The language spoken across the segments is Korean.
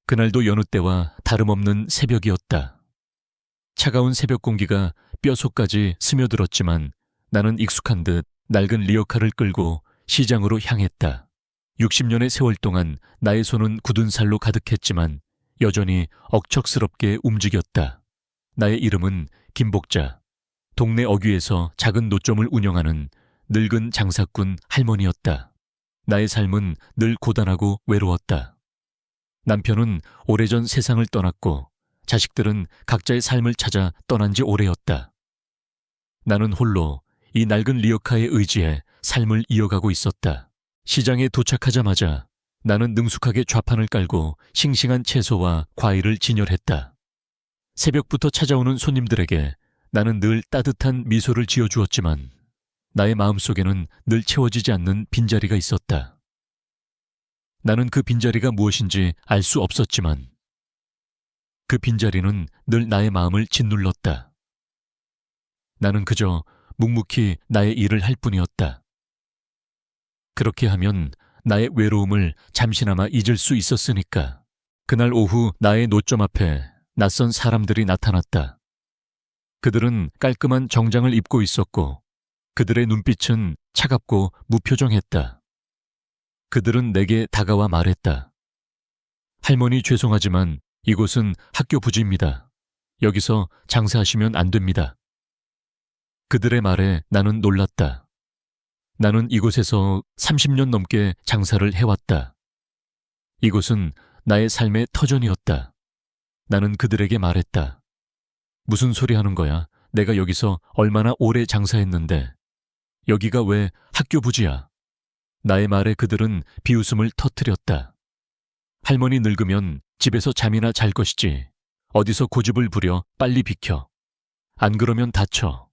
그날도 여느 때와 다름없는 새벽이었다. 차가운 새벽 공기가 뼛속까지 스며들었지만 나는 익숙한 듯 낡은 리어카를 끌고 시장으로 향했다. 60년의 세월 동안 나의 손은 굳은 살로 가득했지만 여전히 억척스럽게 움직였다. 나의 이름은 김복자. 동네 어귀에서 작은 노점을 운영하는 늙은 장사꾼 할머니였다. 나의 삶은 늘 고단하고 외로웠다. 남편은 오래전 세상을 떠났고 자식들은 각자의 삶을 찾아 떠난 지 오래였다. 나는 홀로 이 낡은 리어카에 의지해 삶을 이어가고 있었다. 시장에 도착하자마자 나는 능숙하게 좌판을 깔고 싱싱한 채소와 과일을 진열했다. 새벽부터 찾아오는 손님들에게 나는 늘 따뜻한 미소를 지어주었지만 나의 마음속에는 늘 채워지지 않는 빈자리가 있었다. 나는 그 빈자리가 무엇인지 알 수 없었지만 그 빈자리는 늘 나의 마음을 짓눌렀다. 나는 그저 묵묵히 나의 일을 할 뿐이었다. 그렇게 하면 나의 외로움을 잠시나마 잊을 수 있었으니까. 그날 오후 나의 노점 앞에 낯선 사람들이 나타났다. 그들은 깔끔한 정장을 입고 있었고 그들의 눈빛은 차갑고 무표정했다. 그들은 내게 다가와 말했다. 할머니 죄송하지만 이곳은 학교 부지입니다. 여기서 장사하시면 안 됩니다. 그들의 말에 나는 놀랐다. 나는 이곳에서 30년 넘게 장사를 해왔다. 이곳은 나의 삶의 터전이었다. 나는 그들에게 말했다. 무슨 소리 하는 거야? 내가 여기서 얼마나 오래 장사했는데 여기가 왜 학교 부지야? 나의 말에 그들은 비웃음을 터뜨렸다. 할머니 늙으면 집에서 잠이나 잘 것이지. 어디서 고집을 부려 빨리 비켜. 안 그러면 다쳐.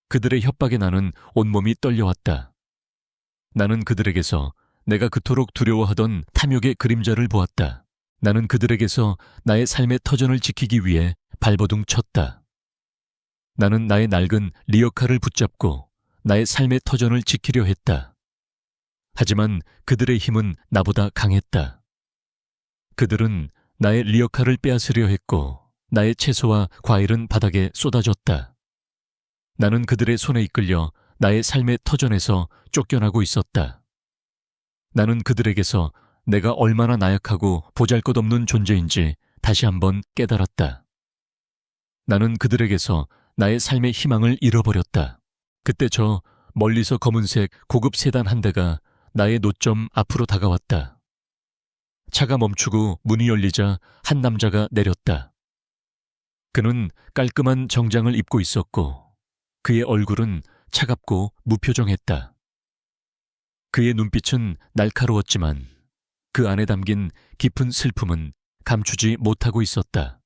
그들의 협박에 나는 온몸이 떨려왔다. 나는 그들에게서 내가 그토록 두려워하던 탐욕의 그림자를 보았다. 나는 그들에게서 나의 삶의 터전을 지키기 위해 발버둥 쳤다. 나는 나의 낡은 리어카를 붙잡고 나의 삶의 터전을 지키려 했다. 하지만 그들의 힘은 나보다 강했다. 그들은 나의 리어카를 빼앗으려 했고 나의 채소와 과일은 바닥에 쏟아졌다. 나는 그들의 손에 이끌려 나의 삶의 터전에서 쫓겨나고 있었다. 나는 그들에게서 내가 얼마나 나약하고 보잘것없는 존재인지 다시 한번 깨달았다. 나는 그들에게서 나의 삶의 희망을 잃어버렸다. 그때 저 멀리서 검은색 고급 세단 한 대가 나의 노점 앞으로 다가왔다. 차가 멈추고 문이 열리자 한 남자가 내렸다. 그는 깔끔한 정장을 입고 있었고 그의 얼굴은 차갑고 무표정했다. 그의 눈빛은 날카로웠지만 그 안에 담긴 깊은 슬픔은 감추지 못하고 있었다.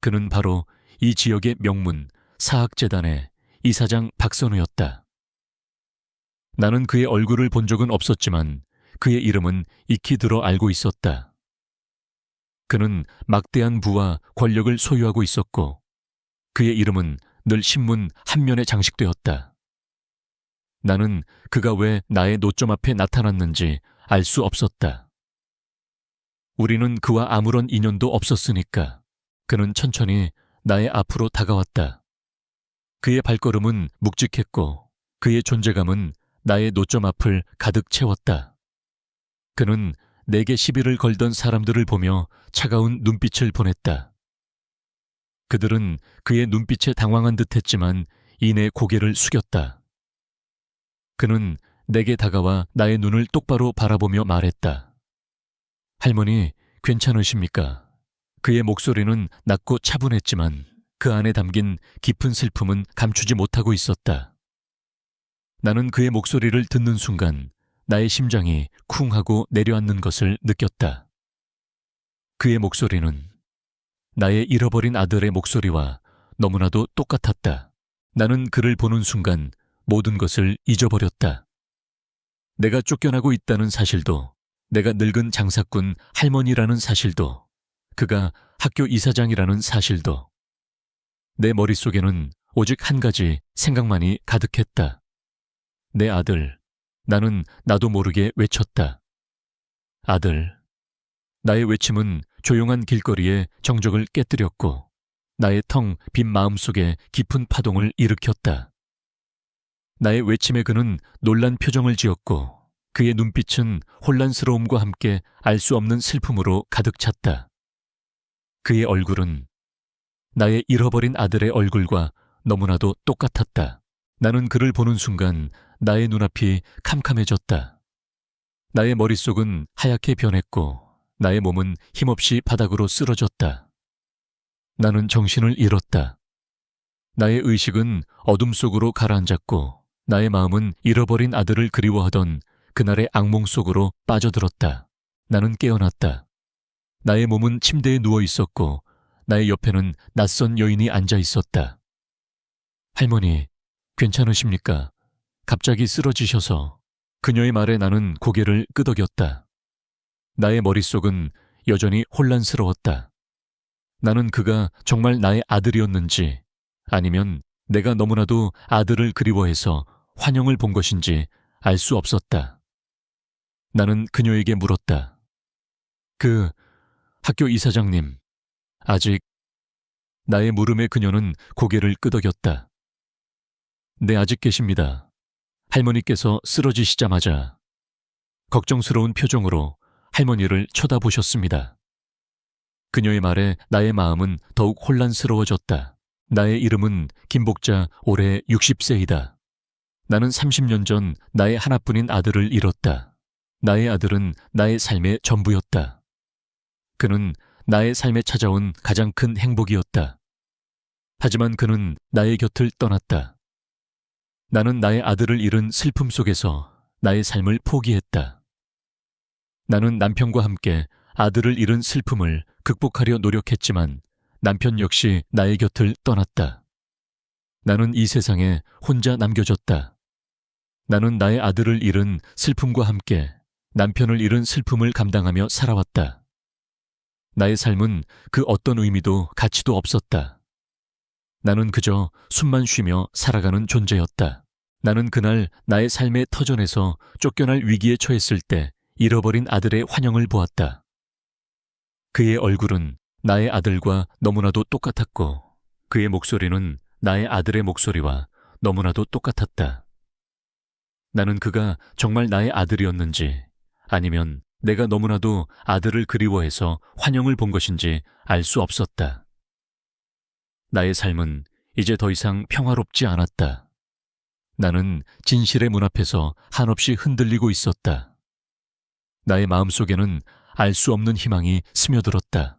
그는 바로 이 지역의 명문 사학재단의 이사장 박선우였다. 나는 그의 얼굴을 본 적은 없었지만 그의 이름은 익히 들어 알고 있었다. 그는 막대한 부와 권력을 소유하고 있었고 그의 이름은 늘 신문 한 면에 장식되었다. 나는 그가 왜 나의 노점 앞에 나타났는지 알 수 없었다. 우리는 그와 아무런 인연도 없었으니까 그는 천천히 나의 앞으로 다가왔다. 그의 발걸음은 묵직했고 그의 존재감은 나의 노점 앞을 가득 채웠다. 그는 내게 시비를 걸던 사람들을 보며 차가운 눈빛을 보냈다. 그들은 그의 눈빛에 당황한 듯했지만 이내 고개를 숙였다. 그는 내게 다가와 나의 눈을 똑바로 바라보며 말했다. 할머니, 괜찮으십니까? 그의 목소리는 낮고 차분했지만 그 안에 담긴 깊은 슬픔은 감추지 못하고 있었다. 나는 그의 목소리를 듣는 순간 나의 심장이 쿵 하고 내려앉는 것을 느꼈다. 그의 목소리는 나의 잃어버린 아들의 목소리와 너무나도 똑같았다. 나는 그를 보는 순간 모든 것을 잊어버렸다. 내가 쫓겨나고 있다는 사실도, 내가 늙은 장사꾼 할머니라는 사실도, 그가 학교 이사장이라는 사실도. 내 머릿속에는 오직 한 가지 생각만이 가득했다. 내 아들. 나는 나도 모르게 외쳤다. 아들. 나의 외침은 조용한 길거리의 정적을 깨뜨렸고 나의 텅 빈 마음속에 깊은 파동을 일으켰다. 나의 외침에 그는 놀란 표정을 지었고 그의 눈빛은 혼란스러움과 함께 알 수 없는 슬픔으로 가득 찼다. 그의 얼굴은 나의 잃어버린 아들의 얼굴과 너무나도 똑같았다. 나는 그를 보는 순간 나의 눈앞이 캄캄해졌다. 나의 머릿속은 하얗게 변했고 나의 몸은 힘없이 바닥으로 쓰러졌다. 나는 정신을 잃었다. 나의 의식은 어둠 속으로 가라앉았고 나의 마음은 잃어버린 아들을 그리워하던 그날의 악몽 속으로 빠져들었다. 나는 깨어났다. 나의 몸은 침대에 누워 있었고 나의 옆에는 낯선 여인이 앉아 있었다. 할머니, 괜찮으십니까? 갑자기 쓰러지셔서. 그녀의 말에 나는 고개를 끄덕였다. 나의 머릿속은 여전히 혼란스러웠다. 나는 그가 정말 나의 아들이었는지 아니면 내가 너무나도 아들을 그리워해서 환영을 본 것인지 알 수 없었다. 나는 그녀에게 물었다. 학교 이사장님, 아직... 나의 물음에 그녀는 고개를 끄덕였다. 네, 아직 계십니다. 할머니께서 쓰러지시자마자 걱정스러운 표정으로 할머니를 쳐다보셨습니다. 그녀의 말에 나의 마음은 더욱 혼란스러워졌다. 나의 이름은 김복자, 올해 60세이다. 나는 30년 전 나의 하나뿐인 아들을 잃었다. 나의 아들은 나의 삶의 전부였다. 그는 나의 삶에 찾아온 가장 큰 행복이었다. 하지만 그는 나의 곁을 떠났다. 나는 나의 아들을 잃은 슬픔 속에서 나의 삶을 포기했다. 나는 남편과 함께 아들을 잃은 슬픔을 극복하려 노력했지만 남편 역시 나의 곁을 떠났다. 나는 이 세상에 혼자 남겨졌다. 나는 나의 아들을 잃은 슬픔과 함께 남편을 잃은 슬픔을 감당하며 살아왔다. 나의 삶은 그 어떤 의미도 가치도 없었다. 나는 그저 숨만 쉬며 살아가는 존재였다. 나는 그날 나의 삶의 터전에서 쫓겨날 위기에 처했을 때 잃어버린 아들의 환영을 보았다. 그의 얼굴은 나의 아들과 너무나도 똑같았고 그의 목소리는 나의 아들의 목소리와 너무나도 똑같았다. 나는 그가 정말 나의 아들이었는지 아니면 내가 너무나도 아들을 그리워해서 환영을 본 것인지 알 수 없었다. 나의 삶은 이제 더 이상 평화롭지 않았다. 나는 진실의 문 앞에서 한없이 흔들리고 있었다. 나의 마음속에는 알 수 없는 희망이 스며들었다.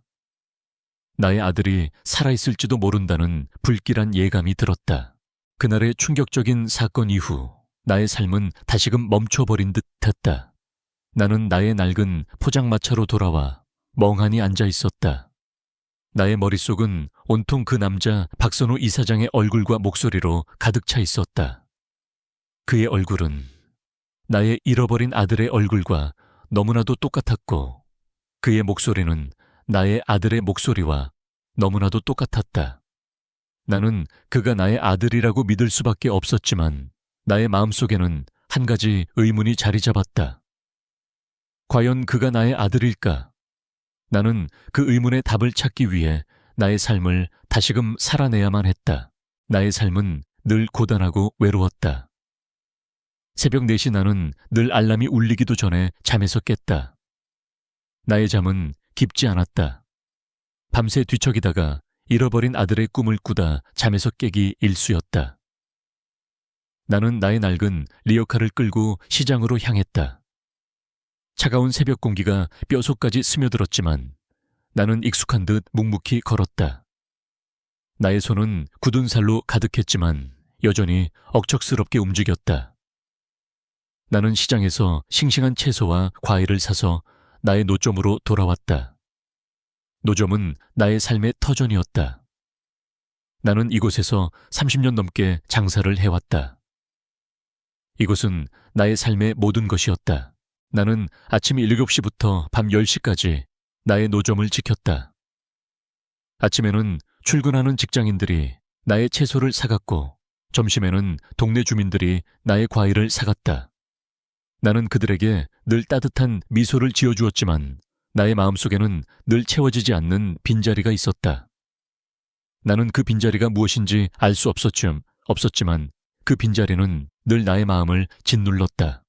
나의 아들이 살아있을지도 모른다는 불길한 예감이 들었다. 그날의 충격적인 사건 이후 나의 삶은 다시금 멈춰버린 듯 했다. 나는 나의 낡은 포장마차로 돌아와 멍하니 앉아 있었다. 나의 머릿속은 온통 그 남자 박선우 이사장의 얼굴과 목소리로 가득 차 있었다. 그의 얼굴은 나의 잃어버린 아들의 얼굴과 너무나도 똑같았고 그의 목소리는 나의 아들의 목소리와 너무나도 똑같았다. 나는 그가 나의 아들이라고 믿을 수밖에 없었지만 나의 마음속에는 한 가지 의문이 자리 잡았다. 과연 그가 나의 아들일까? 나는 그 의문의 답을 찾기 위해 나의 삶을 다시금 살아내야만 했다. 나의 삶은 늘 고단하고 외로웠다. 새벽 4시 나는 늘 알람이 울리기도 전에 잠에서 깼다. 나의 잠은 깊지 않았다. 밤새 뒤척이다가 잃어버린 아들의 꿈을 꾸다 잠에서 깨기 일쑤였다. 나는 나의 낡은 리어카를 끌고 시장으로 향했다. 차가운 새벽 공기가 뼈속까지 스며들었지만 나는 익숙한 듯 묵묵히 걸었다. 나의 손은 굳은 살로 가득했지만 여전히 억척스럽게 움직였다. 나는 시장에서 싱싱한 채소와 과일을 사서 나의 노점으로 돌아왔다. 노점은 나의 삶의 터전이었다. 나는 이곳에서 30년 넘게 장사를 해왔다. 이곳은 나의 삶의 모든 것이었다. 나는 아침 7시부터 밤 10시까지 나의 노점을 지켰다. 아침에는 출근하는 직장인들이 나의 채소를 사갔고 점심에는 동네 주민들이 나의 과일을 사갔다. 나는 그들에게 늘 따뜻한 미소를 지어주었지만 나의 마음속에는 늘 채워지지 않는 빈자리가 있었다. 나는 그 빈자리가 무엇인지 알 수 없었지만 그 빈자리는 늘 나의 마음을 짓눌렀다.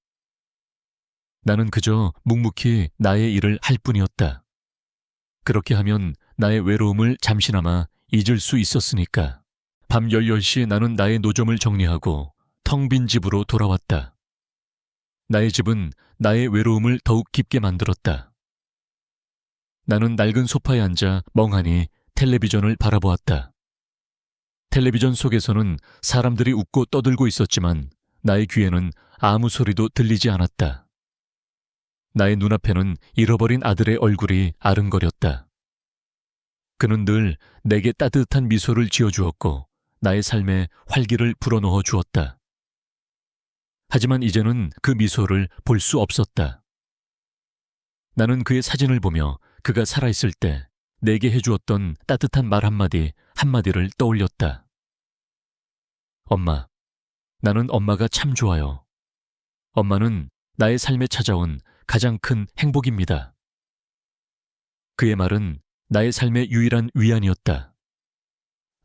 나는 그저 묵묵히 나의 일을 할 뿐이었다. 그렇게 하면 나의 외로움을 잠시나마 잊을 수 있었으니까. 밤 10시에 나는 나의 노점을 정리하고 텅 빈 집으로 돌아왔다. 나의 집은 나의 외로움을 더욱 깊게 만들었다. 나는 낡은 소파에 앉아 멍하니 텔레비전을 바라보았다. 텔레비전 속에서는 사람들이 웃고 떠들고 있었지만 나의 귀에는 아무 소리도 들리지 않았다. 나의 눈앞에는 잃어버린 아들의 얼굴이 아른거렸다. 그는 늘 내게 따뜻한 미소를 지어주었고 나의 삶에 활기를 불어넣어 주었다. 하지만 이제는 그 미소를 볼 수 없었다. 나는 그의 사진을 보며 그가 살아있을 때 내게 해주었던 따뜻한 말 한마디를 떠올렸다. 엄마, 나는 엄마가 참 좋아요. 엄마는 나의 삶에 찾아온 가장 큰 행복입니다. 그의 말은 나의 삶의 유일한 위안이었다.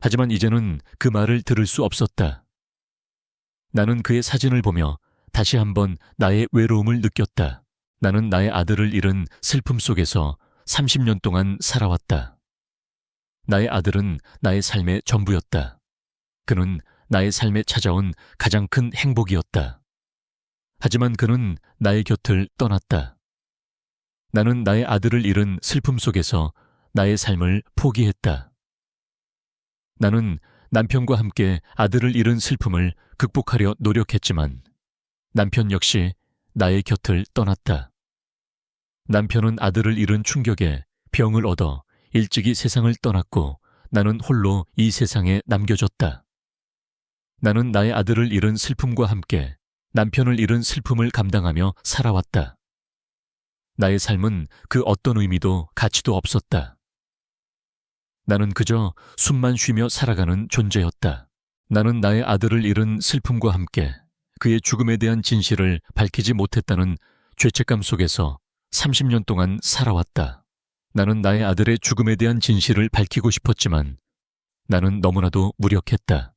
하지만 이제는 그 말을 들을 수 없었다. 나는 그의 사진을 보며 다시 한번 나의 외로움을 느꼈다. 나는 나의 아들을 잃은 슬픔 속에서 30년 동안 살아왔다. 나의 아들은 나의 삶의 전부였다. 그는 나의 삶에 찾아온 가장 큰 행복이었다. 하지만 그는 나의 곁을 떠났다. 나는 나의 아들을 잃은 슬픔 속에서 나의 삶을 포기했다. 나는 남편과 함께 아들을 잃은 슬픔을 극복하려 노력했지만 남편 역시 나의 곁을 떠났다. 남편은 아들을 잃은 충격에 병을 얻어 일찍이 세상을 떠났고 나는 홀로 이 세상에 남겨졌다. 나는 나의 아들을 잃은 슬픔과 함께 남편을 잃은 슬픔을 감당하며 살아왔다. 나의 삶은 그 어떤 의미도 가치도 없었다. 나는 그저 숨만 쉬며 살아가는 존재였다. 나는 나의 아들을 잃은 슬픔과 함께 그의 죽음에 대한 진실을 밝히지 못했다는 죄책감 속에서 30년 동안 살아왔다. 나는 나의 아들의 죽음에 대한 진실을 밝히고 싶었지만 나는 너무나도 무력했다.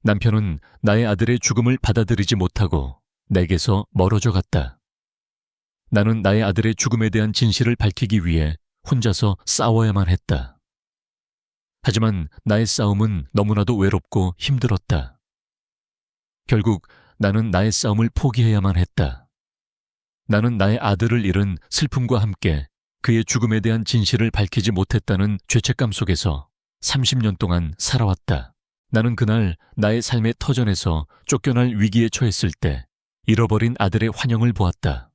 남편은 나의 아들의 죽음을 받아들이지 못하고 내게서 멀어져 갔다. 나는 나의 아들의 죽음에 대한 진실을 밝히기 위해 혼자서 싸워야만 했다. 하지만 나의 싸움은 너무나도 외롭고 힘들었다. 결국 나는 나의 싸움을 포기해야만 했다. 나는 나의 아들을 잃은 슬픔과 함께 그의 죽음에 대한 진실을 밝히지 못했다는 죄책감 속에서 30년 동안 살아왔다. 나는 그날 나의 삶의 터전에서 쫓겨날 위기에 처했을 때 잃어버린 아들의 환영을 보았다.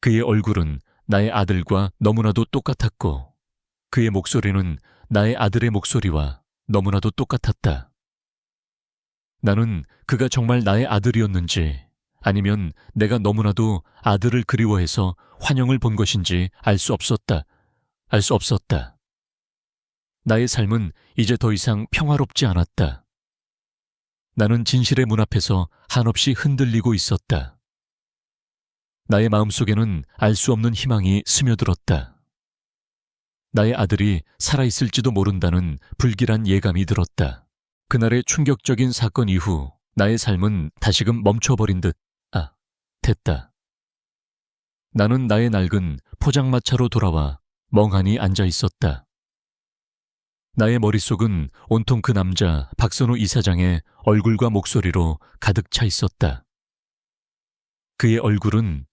그의 얼굴은 나의 아들과 너무나도 똑같았고 그의 목소리는 나의 아들의 목소리와 너무나도 똑같았다. 나는 그가 정말 나의 아들이었는지 아니면 내가 너무나도 아들을 그리워해서 환영을 본 것인지 알 수 없었다. 나의 삶은 이제 더 이상 평화롭지 않았다. 나는 진실의 문 앞에서 한없이 흔들리고 있었다. 나의 마음속에는 알 수 없는 희망이 스며들었다. 나의 아들이 살아있을지도 모른다는 불길한 예감이 들었다. 그날의 충격적인 사건 이후 나의 삶은 다시금 멈춰버린 듯 됐다. 나는 나의 낡은 포장마차로 돌아와 멍하니 앉아 있었다. 나의 머릿속은 온통 그 남자 박선우 이사장의 얼굴과 목소리로 가득 차 있었다. 그의 얼굴은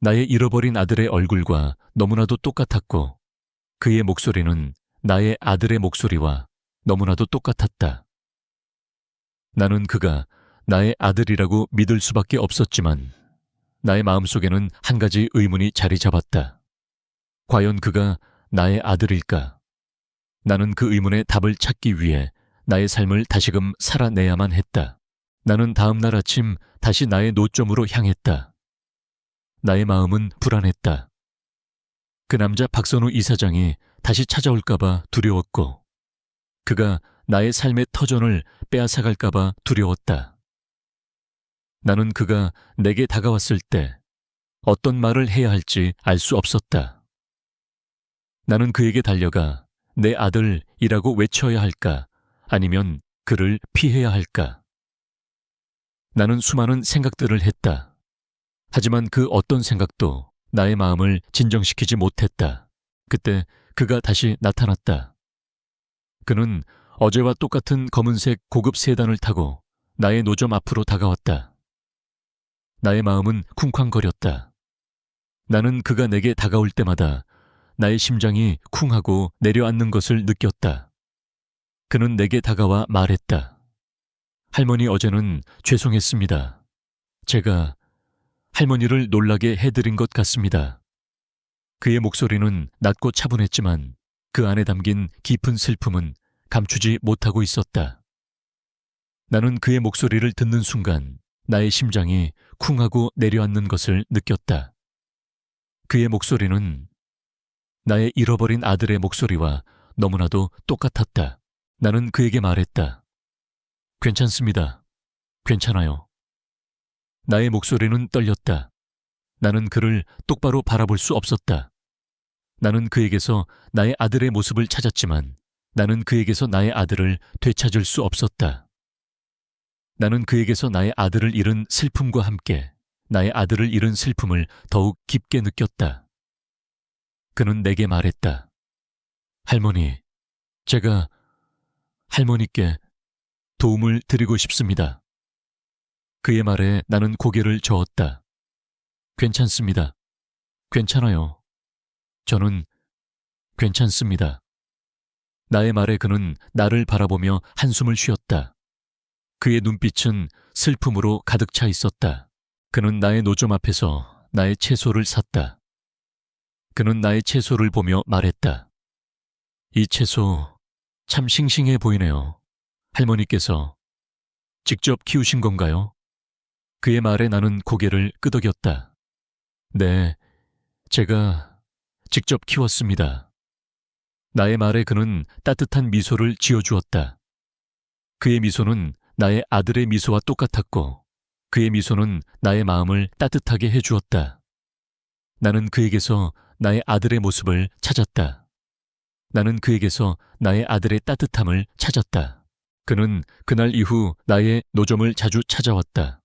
나의 잃어버린 아들의 얼굴과 너무나도 똑같았고 그의 목소리는 나의 아들의 목소리와 너무나도 똑같았다. 나는 그가 나의 아들이라고 믿을 수밖에 없었지만 나의 마음속에는 한 가지 의문이 자리 잡았다. 과연 그가 나의 아들일까? 나는 그 의문의 답을 찾기 위해 나의 삶을 다시금 살아내야만 했다. 나는 다음 날 아침 다시 나의 노점으로 향했다. 나의 마음은 불안했다. 그 남자 박선우 이사장이 다시 찾아올까봐 두려웠고 그가 나의 삶의 터전을 빼앗아갈까봐 두려웠다. 나는 그가 내게 다가왔을 때 어떤 말을 해야 할지 알 수 없었다. 나는 그에게 달려가 내 아들이라고 외쳐야 할까? 아니면 그를 피해야 할까? 나는 수많은 생각들을 했다. 하지만 그 어떤 생각도 나의 마음을 진정시키지 못했다. 그때 그가 다시 나타났다. 그는 어제와 똑같은 검은색 고급 세단을 타고 나의 노점 앞으로 다가왔다. 나의 마음은 쿵쾅거렸다. 나는 그가 내게 다가올 때마다 나의 심장이 쿵하고 내려앉는 것을 느꼈다. 그는 내게 다가와 말했다. 할머니, 어제는 죄송했습니다. 제가 할머니를 놀라게 해드린 것 같습니다. 그의 목소리는 낮고 차분했지만 그 안에 담긴 깊은 슬픔은 감추지 못하고 있었다. 나는 그의 목소리를 듣는 순간 나의 심장이 쿵하고 내려앉는 것을 느꼈다. 그의 목소리는 나의 잃어버린 아들의 목소리와 너무나도 똑같았다. 나는 그에게 말했다. 괜찮습니다. 괜찮아요. 나의 목소리는 떨렸다. 나는 그를 똑바로 바라볼 수 없었다. 나는 그에게서 나의 아들의 모습을 찾았지만 나는 그에게서 나의 아들을 되찾을 수 없었다. 나는 그에게서 나의 아들을 잃은 슬픔과 함께 나의 아들을 잃은 슬픔을 더욱 깊게 느꼈다. 그는 내게 말했다. 할머니, 제가 할머니께 도움을 드리고 싶습니다. 그의 말에 나는 고개를 저었다. 괜찮습니다. 괜찮아요. 저는 괜찮습니다. 나의 말에 그는 나를 바라보며 한숨을 쉬었다. 그의 눈빛은 슬픔으로 가득 차 있었다. 그는 나의 노점 앞에서 나의 채소를 샀다. 그는 나의 채소를 보며 말했다. 이 채소 참 싱싱해 보이네요. 할머니께서 직접 키우신 건가요? 그의 말에 나는 고개를 끄덕였다. 네, 제가 직접 키웠습니다. 나의 말에 그는 따뜻한 미소를 지어주었다. 그의 미소는 나의 아들의 미소와 똑같았고 그의 미소는 나의 마음을 따뜻하게 해주었다. 나는 그에게서 나의 아들의 모습을 찾았다. 나는 그에게서 나의 아들의 따뜻함을 찾았다. 그는 그날 이후 나의 노점을 자주 찾아왔다.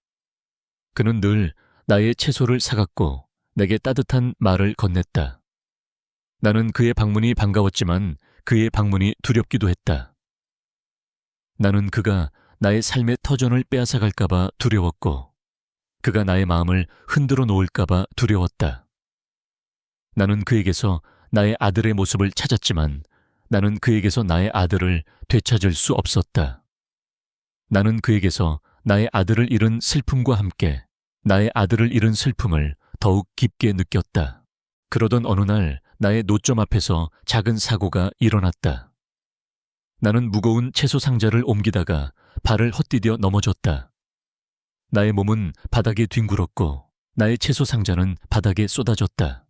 그는 늘 나의 채소를 사갔고 내게 따뜻한 말을 건넸다. 나는 그의 방문이 반가웠지만 그의 방문이 두렵기도 했다. 나는 그가 나의 삶의 터전을 빼앗아갈까봐 두려웠고 그가 나의 마음을 흔들어 놓을까봐 두려웠다. 나는 그에게서 나의 아들의 모습을 찾았지만 나는 그에게서 나의 아들을 되찾을 수 없었다. 나는 그에게서 나의 아들을 잃은 슬픔과 함께 나의 아들을 잃은 슬픔을 더욱 깊게 느꼈다. 그러던 어느 날 나의 노점 앞에서 작은 사고가 일어났다. 나는 무거운 채소 상자를 옮기다가 발을 헛디뎌 넘어졌다. 나의 몸은 바닥에 뒹굴었고 나의 채소 상자는 바닥에 쏟아졌다.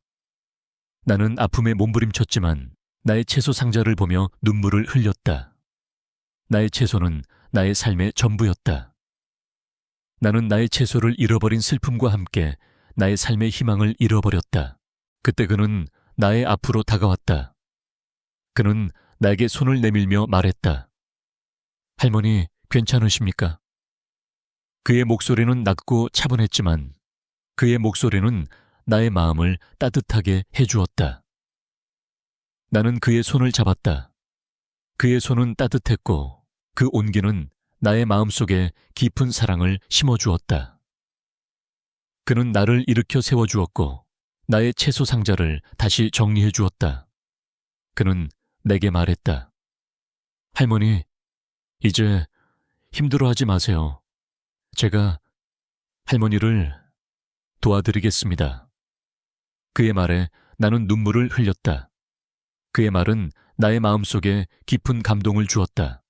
나는 아픔에 몸부림쳤지만 나의 채소 상자를 보며 눈물을 흘렸다. 나의 채소는 나의 삶의 전부였다. 나는 나의 채소를 잃어버린 슬픔과 함께 나의 삶의 희망을 잃어버렸다. 그때 그는 나의 앞으로 다가왔다. 그는 나에게 손을 내밀며 말했다. 할머니, 괜찮으십니까? 그의 목소리는 낮고 차분했지만 그의 목소리는 나의 마음을 따뜻하게 해주었다. 나는 그의 손을 잡았다. 그의 손은 따뜻했고 그 온기는 나의 마음속에 깊은 사랑을 심어주었다. 그는 나를 일으켜 세워주었고 나의 채소 상자를 다시 정리해 주었다. 그는 내게 말했다. 할머니, 이제 힘들어하지 마세요. 제가 할머니를 도와드리겠습니다. 그의 말에 나는 눈물을 흘렸다. 그의 말은 나의 마음속에 깊은 감동을 주었다.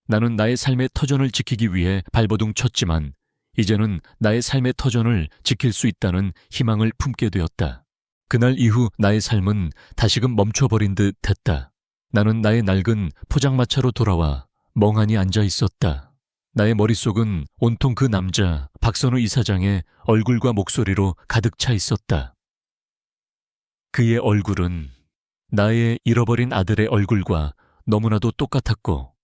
나는 나의 삶의 터전을 지키기 위해 발버둥 쳤지만 이제는 나의 삶의 터전을 지킬 수 있다는 희망을 품게 되었다. 그날 이후 나의 삶은 다시금 멈춰버린 듯 했다. 나는 나의 낡은 포장마차로 돌아와 멍하니 앉아 있었다. 나의 머릿속은 온통 그 남자 박선우 이사장의 얼굴과 목소리로 가득 차 있었다. 그의 얼굴은 나의 잃어버린 아들의 얼굴과 너무나도 똑같았고,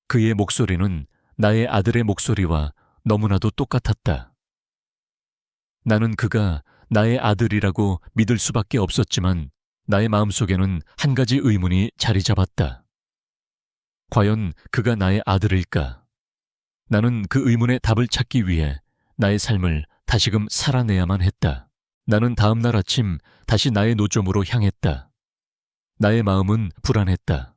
그의 목소리는 나의 아들의 목소리와 너무나도 똑같았다. 나는 그가 나의 아들이라고 믿을 수밖에 없었지만 나의 마음속에는 한 가지 의문이 자리 잡았다. 과연 그가 나의 아들일까? 나는 그 의문의 답을 찾기 위해 나의 삶을 다시금 살아내야만 했다. 나는 다음 날 아침 다시 나의 노점으로 향했다. 나의 마음은 불안했다.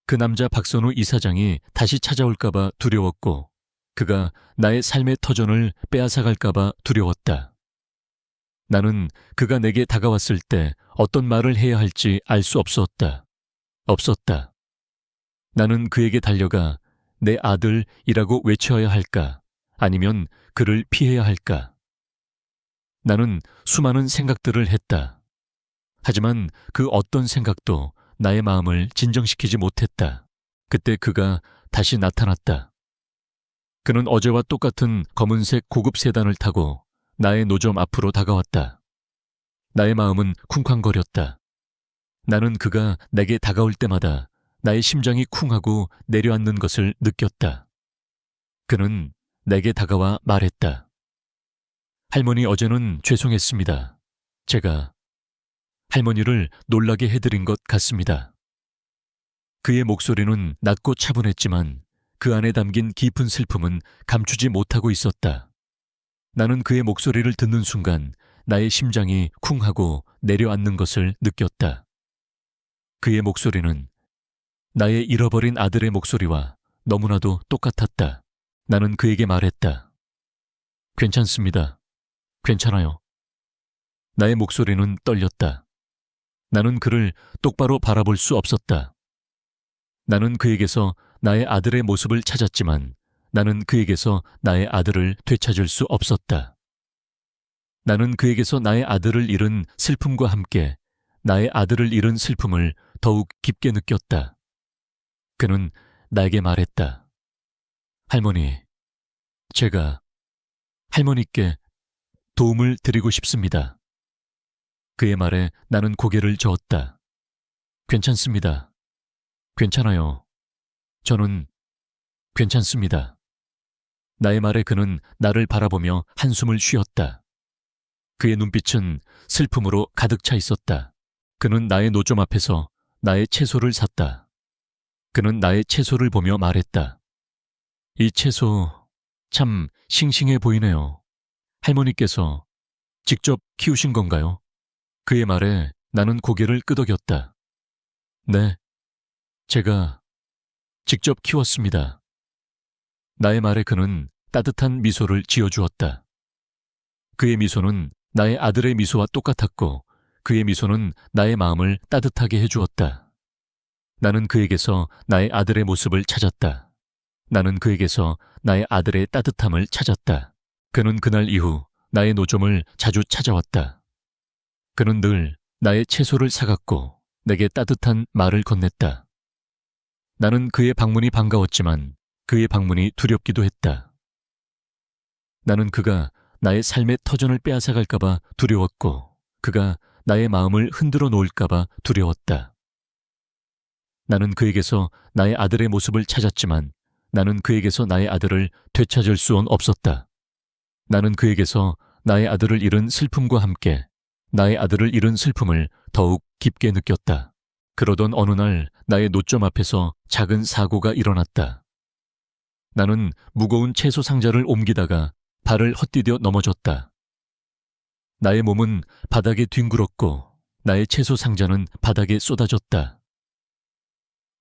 그 남자 박선우 이사장이 다시 찾아올까봐 두려웠고, 그가 나의 삶의 터전을 빼앗아갈까봐 두려웠다. 나는 그가 내게 다가왔을 때 어떤 말을 해야 할지 알 수 없었다. 나는 그에게 달려가 내 아들이라고 외쳐야 할까? 아니면 그를 피해야 할까? 나는 수많은 생각들을 했다. 하지만 그 어떤 생각도 나의 마음을 진정시키지 못했다. 그때 그가 다시 나타났다. 그는 어제와 똑같은 검은색 고급 세단을 타고 나의 노점 앞으로 다가왔다. 나의 마음은 쿵쾅거렸다. 나는 그가 내게 다가올 때마다 나의 심장이 쿵하고 내려앉는 것을 느꼈다. 그는 내게 다가와 말했다. 할머니, 어제는 죄송했습니다. 제가 할머니를 놀라게 해드린 것 같습니다. 그의 목소리는 낮고 차분했지만 그 안에 담긴 깊은 슬픔은 감추지 못하고 있었다. 나는 그의 목소리를 듣는 순간 나의 심장이 쿵하고 내려앉는 것을 느꼈다. 그의 목소리는 나의 잃어버린 아들의 목소리와 너무나도 똑같았다. 나는 그에게 말했다. 괜찮습니다. 괜찮아요. 나의 목소리는 떨렸다. 나는 그를 똑바로 바라볼 수 없었다. 나는 그에게서 나의 아들의 모습을 찾았지만 나는 그에게서 나의 아들을 되찾을 수 없었다. 나는 그에게서 나의 아들을 잃은 슬픔과 함께 나의 아들을 잃은 슬픔을 더욱 깊게 느꼈다. 그는 나에게 말했다. 할머니, 제가 할머니께 도움을 드리고 싶습니다. 그의 말에 나는 고개를 저었다. 괜찮습니다. 괜찮아요. 저는 괜찮습니다. 나의 말에 그는 나를 바라보며 한숨을 쉬었다. 그의 눈빛은 슬픔으로 가득 차 있었다. 그는 나의 노점 앞에서 나의 채소를 샀다. 그는 나의 채소를 보며 말했다. 이 채소 참 싱싱해 보이네요. 할머니께서 직접 키우신 건가요? 그의 말에 나는 고개를 끄덕였다. 네, 제가 직접 키웠습니다. 나의 말에 그는 따뜻한 미소를 지어주었다. 그의 미소는 나의 아들의 미소와 똑같았고 그의 미소는 나의 마음을 따뜻하게 해주었다. 나는 그에게서 나의 아들의 모습을 찾았다. 나는 그에게서 나의 아들의 따뜻함을 찾았다. 그는 그날 이후 나의 노점을 자주 찾아왔다. 그는 늘 나의 채소를 사갔고 내게 따뜻한 말을 건넸다. 나는 그의 방문이 반가웠지만 그의 방문이 두렵기도 했다. 나는 그가 나의 삶의 터전을 빼앗아갈까봐 두려웠고 그가 나의 마음을 흔들어 놓을까봐 두려웠다. 나는 그에게서 나의 아들의 모습을 찾았지만 나는 그에게서 나의 아들을 되찾을 수는 없었다. 나는 그에게서 나의 아들을 잃은 슬픔과 함께 나의 아들을 잃은 슬픔을 더욱 깊게 느꼈다. 그러던 어느 날 나의 노점 앞에서 작은 사고가 일어났다. 나는 무거운 채소 상자를 옮기다가 발을 헛디뎌 넘어졌다. 나의 몸은 바닥에 뒹굴었고 나의 채소 상자는 바닥에 쏟아졌다.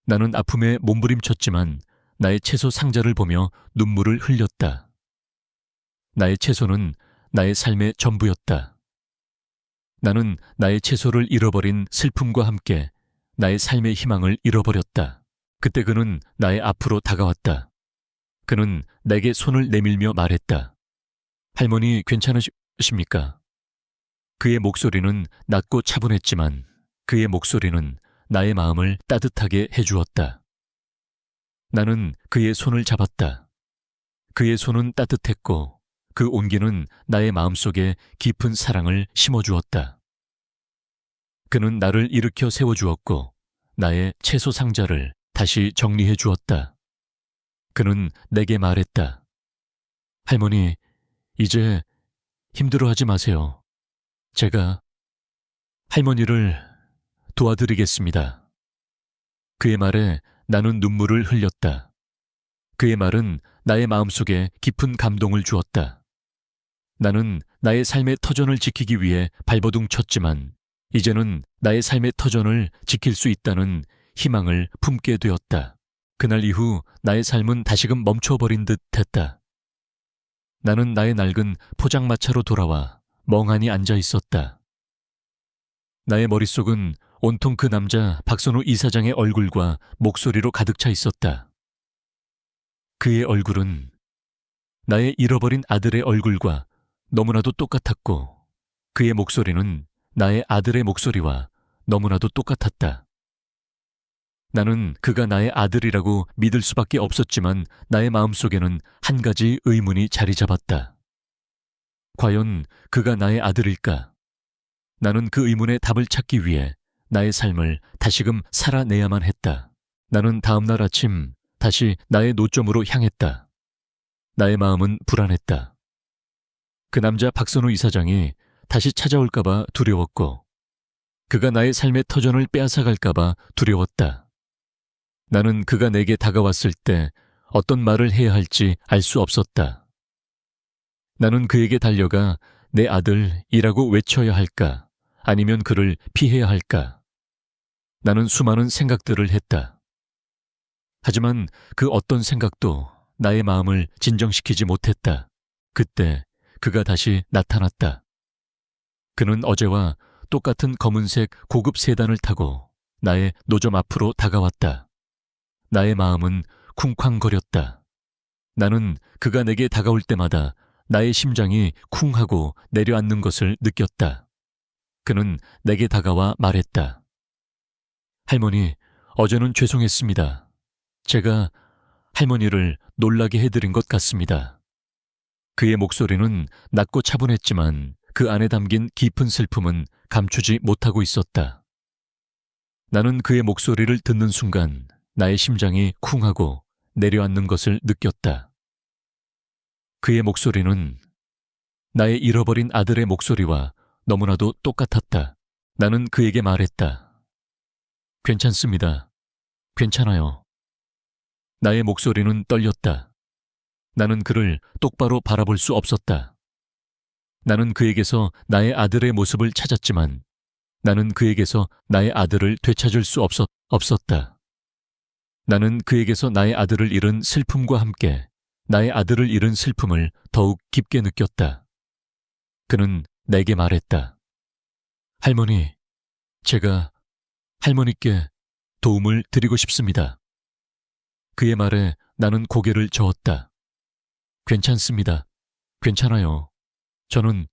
나는 아픔에 몸부림쳤지만 나의 채소 상자를 보며 눈물을 흘렸다. 나의 채소는 나의 삶의 전부였다. 나는 나의 채소를 잃어버린 슬픔과 함께 나의 삶의 희망을 잃어버렸다. 그때 그는 나의 앞으로 다가왔다. 그는 내게 손을 내밀며 말했다. 할머니, 괜찮으십니까? 그의 목소리는 낮고 차분했지만 그의 목소리는 나의 마음을 따뜻하게 해주었다. 나는 그의 손을 잡았다. 그의 손은 따뜻했고 그 온기는 나의 마음속에 깊은 사랑을 심어주었다. 그는 나를 일으켜 세워주었고 나의 채소 상자를 다시 정리해 주었다. 그는 내게 말했다. 할머니, 이제 힘들어하지 마세요. 제가 할머니를 도와드리겠습니다. 그의 말에 나는 눈물을 흘렸다. 그의 말은 나의 마음속에 깊은 감동을 주었다. 나는 나의 삶의 터전을 지키기 위해 발버둥 쳤지만 이제는 나의 삶의 터전을 지킬 수 있다는 희망을 품게 되었다. 그날 이후 나의 삶은 다시금 멈춰버린 듯 했다. 나는 나의 낡은 포장마차로 돌아와 멍하니 앉아 있었다. 나의 머릿속은 온통 그 남자 박선우 이사장의 얼굴과 목소리로 가득 차 있었다. 그의 얼굴은 나의 잃어버린 아들의 얼굴과 너무나도 똑같았고 그의 목소리는 나의 아들의 목소리와 너무나도 똑같았다. 나는 그가 나의 아들이라고 믿을 수밖에 없었지만 나의 마음속에는 한 가지 의문이 자리 잡았다. 과연 그가 나의 아들일까? 나는 그 의문의 답을 찾기 위해 나의 삶을 다시금 살아내야만 했다. 나는 다음날 아침 다시 나의 노점으로 향했다. 나의 마음은 불안했다. 그 남자 박선우 이사장이 다시 찾아올까봐 두려웠고 그가 나의 삶의 터전을 빼앗아갈까봐 두려웠다. 나는 그가 내게 다가왔을 때 어떤 말을 해야 할지 알 수 없었다. 나는 그에게 달려가 내 아들이라고 외쳐야 할까? 아니면 그를 피해야 할까? 나는 수많은 생각들을 했다. 하지만 그 어떤 생각도 나의 마음을 진정시키지 못했다. 그때 그가 다시 나타났다. 그는 어제와 똑같은 검은색 고급 세단을 타고 나의 노점 앞으로 다가왔다. 나의 마음은 쿵쾅거렸다. 나는 그가 내게 다가올 때마다 나의 심장이 쿵하고 내려앉는 것을 느꼈다. 그는 내게 다가와 말했다. 할머니, 어제는 죄송했습니다. 제가 할머니를 놀라게 해드린 것 같습니다. 그의 목소리는 낮고 차분했지만 그 안에 담긴 깊은 슬픔은 감추지 못하고 있었다. 나는 그의 목소리를 듣는 순간 나의 심장이 쿵하고 내려앉는 것을 느꼈다. 그의 목소리는 나의 잃어버린 아들의 목소리와 너무나도 똑같았다. 나는 그에게 말했다. 괜찮습니다. 괜찮아요. 나의 목소리는 떨렸다. 나는 그를 똑바로 바라볼 수 없었다. 나는 그에게서 나의 아들의 모습을 찾았지만 나는 그에게서 나의 아들을 되찾을 수 없었다. 나는 그에게서 나의 아들을 잃은 슬픔과 함께 나의 아들을 잃은 슬픔을 더욱 깊게 느꼈다. 그는 내게 말했다. 할머니, 제가 할머니께 도움을 드리고 싶습니다. 그의 말에 나는 고개를 저었다. 괜찮습니다. 괜찮아요. 저는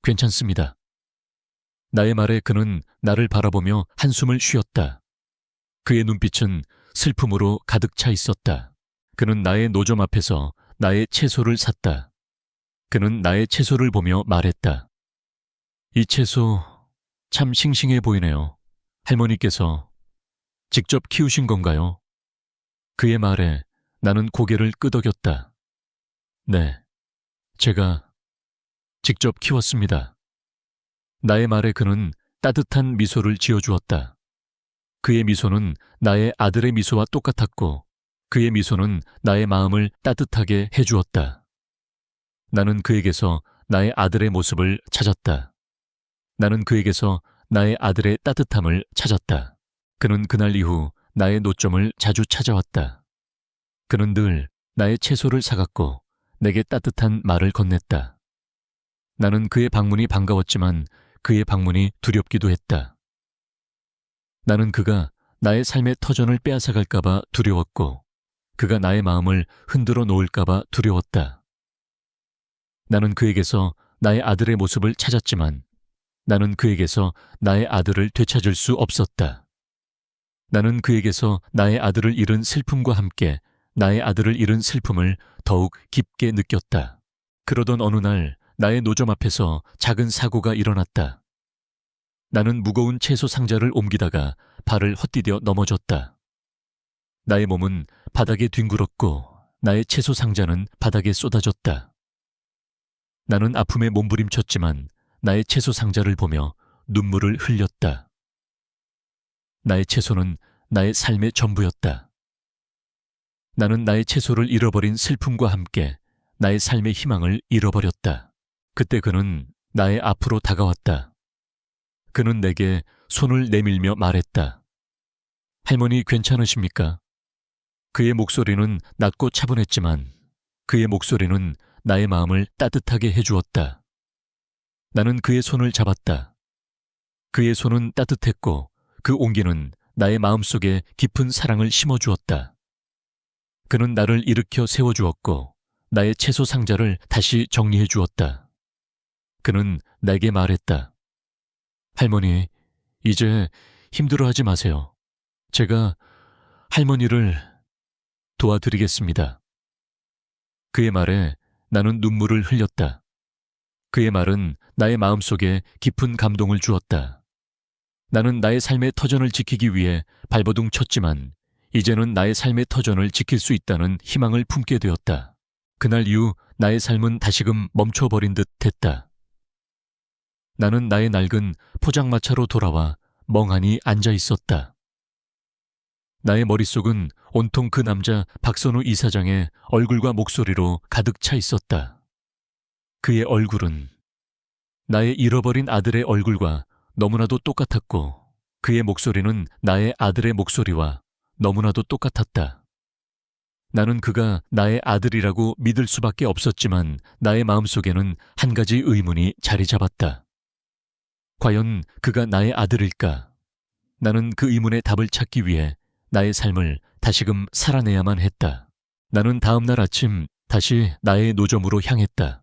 괜찮습니다. 나의 말에 그는 나를 바라보며 한숨을 쉬었다. 그의 눈빛은 슬픔으로 가득 차 있었다. 그는 나의 노점 앞에서 나의 채소를 샀다. 그는 나의 채소를 보며 말했다. 이 채소 참 싱싱해 보이네요. 할머니께서 직접 키우신 건가요? 그의 말에 나는 고개를 끄덕였다. 네, 제가 직접 키웠습니다. 나의 말에 그는 따뜻한 미소를 지어주었다. 그의 미소는 나의 아들의 미소와 똑같았고 그의 미소는 나의 마음을 따뜻하게 해주었다. 나는 그에게서 나의 아들의 모습을 찾았다. 나는 그에게서 나의 아들의 따뜻함을 찾았다. 그는 그날 이후 나의 노점을 자주 찾아왔다. 그는 늘 나의 채소를 사갔고 내게 따뜻한 말을 건넸다. 나는 그의 방문이 반가웠지만 그의 방문이 두렵기도 했다. 나는 그가 나의 삶의 터전을 빼앗아갈까봐 두려웠고 그가 나의 마음을 흔들어 놓을까봐 두려웠다. 나는 그에게서 나의 아들의 모습을 찾았지만 나는 그에게서 나의 아들을 되찾을 수 없었다. 나는 그에게서 나의 아들을 잃은 슬픔과 함께 나의 아들을 잃은 슬픔을 더욱 깊게 느꼈다. 그러던 어느 날 나의 노점 앞에서 작은 사고가 일어났다. 나는 무거운 채소 상자를 옮기다가 발을 헛디뎌 넘어졌다. 나의 몸은 바닥에 뒹굴었고 나의 채소 상자는 바닥에 쏟아졌다. 나는 아픔에 몸부림쳤지만 나의 채소 상자를 보며 눈물을 흘렸다. 나의 채소는 나의 삶의 전부였다. 나는 나의 채소를 잃어버린 슬픔과 함께 나의 삶의 희망을 잃어버렸다. 그때 그는 나의 앞으로 다가왔다. 그는 내게 손을 내밀며 말했다. 할머니 괜찮으십니까? 그의 목소리는 낮고 차분했지만 그의 목소리는 나의 마음을 따뜻하게 해주었다. 나는 그의 손을 잡았다. 그의 손은 따뜻했고 그 온기는 나의 마음속에 깊은 사랑을 심어주었다. 그는 나를 일으켜 세워주었고 나의 채소 상자를 다시 정리해 주었다. 그는 내게 말했다. 할머니, 이제 힘들어하지 마세요. 제가 할머니를 도와드리겠습니다. 그의 말에 나는 눈물을 흘렸다. 그의 말은 나의 마음속에 깊은 감동을 주었다. 나는 나의 삶의 터전을 지키기 위해 발버둥 쳤지만 이제는 나의 삶의 터전을 지킬 수 있다는 희망을 품게 되었다. 그날 이후 나의 삶은 다시금 멈춰버린 듯 했다. 나는 나의 낡은 포장마차로 돌아와 멍하니 앉아 있었다. 나의 머릿속은 온통 그 남자 박선우 이사장의 얼굴과 목소리로 가득 차 있었다. 그의 얼굴은 나의 잃어버린 아들의 얼굴과 너무나도 똑같았고 그의 목소리는 나의 아들의 목소리와 너무나도 똑같았다. 나는 그가 나의 아들이라고 믿을 수밖에 없었지만 나의 마음속에는 한 가지 의문이 자리 잡았다. 과연 그가 나의 아들일까? 나는 그 의문의 답을 찾기 위해 나의 삶을 다시금 살아내야만 했다. 나는 다음 날 아침 다시 나의 노점으로 향했다.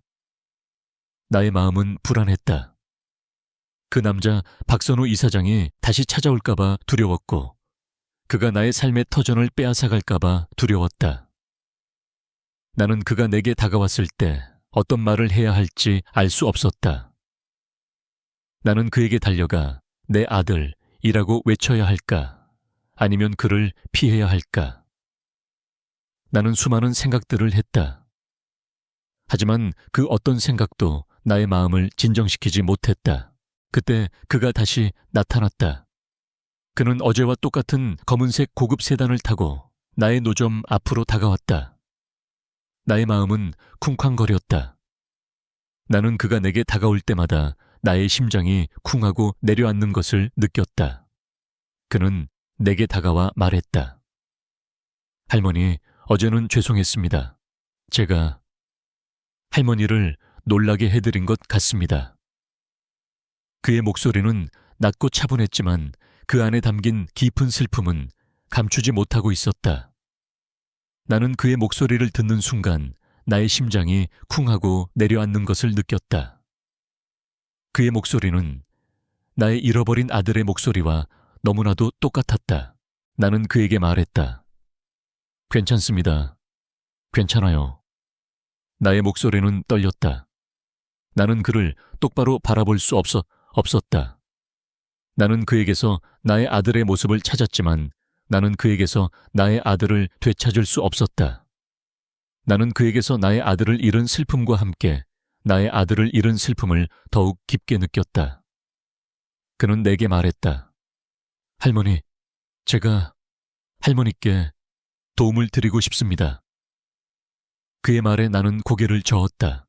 나의 마음은 불안했다. 그 남자 박선우 이사장이 다시 찾아올까봐 두려웠고 그가 나의 삶의 터전을 빼앗아갈까봐 두려웠다. 나는 그가 내게 다가왔을 때 어떤 말을 해야 할지 알 수 없었다. 나는 그에게 달려가 내 아들이라고 외쳐야 할까? 아니면 그를 피해야 할까? 나는 수많은 생각들을 했다. 하지만 그 어떤 생각도 나의 마음을 진정시키지 못했다. 그때 그가 다시 나타났다. 그는 어제와 똑같은 검은색 고급 세단을 타고 나의 노점 앞으로 다가왔다. 나의 마음은 쿵쾅거렸다. 나는 그가 내게 다가올 때마다 나의 심장이 쿵하고 내려앉는 것을 느꼈다. 그는 내게 다가와 말했다. 할머니, 어제는 죄송했습니다. 제가 할머니를 놀라게 해드린 것 같습니다. 그의 목소리는 낮고 차분했지만 그 안에 담긴 깊은 슬픔은 감추지 못하고 있었다. 나는 그의 목소리를 듣는 순간 나의 심장이 쿵하고 내려앉는 것을 느꼈다. 그의 목소리는 나의 잃어버린 아들의 목소리와 너무나도 똑같았다. 나는 그에게 말했다. 괜찮습니다. 괜찮아요. 나의 목소리는 떨렸다. 나는 그를 똑바로 바라볼 수 없었다. 나는 그에게서 나의 아들의 모습을 찾았지만 나는 그에게서 나의 아들을 되찾을 수 없었다. 나는 그에게서 나의 아들을 잃은 슬픔과 함께 나의 아들을 잃은 슬픔을 더욱 깊게 느꼈다. 그는 내게 말했다. 할머니, 제가 할머니께 도움을 드리고 싶습니다. 그의 말에 나는 고개를 저었다.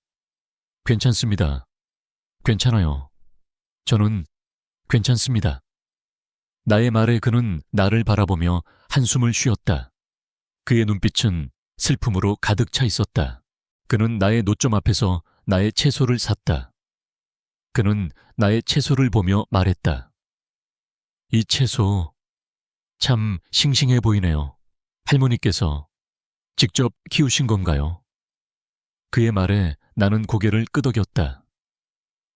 괜찮습니다. 괜찮아요. 저는 괜찮습니다. 나의 말에 그는 나를 바라보며 한숨을 쉬었다. 그의 눈빛은 슬픔으로 가득 차 있었다. 그는 나의 노점 앞에서 나의 채소를 샀다. 그는 나의 채소를 보며 말했다. 이 채소 참 싱싱해 보이네요. 할머니께서 직접 키우신 건가요? 그의 말에 나는 고개를 끄덕였다.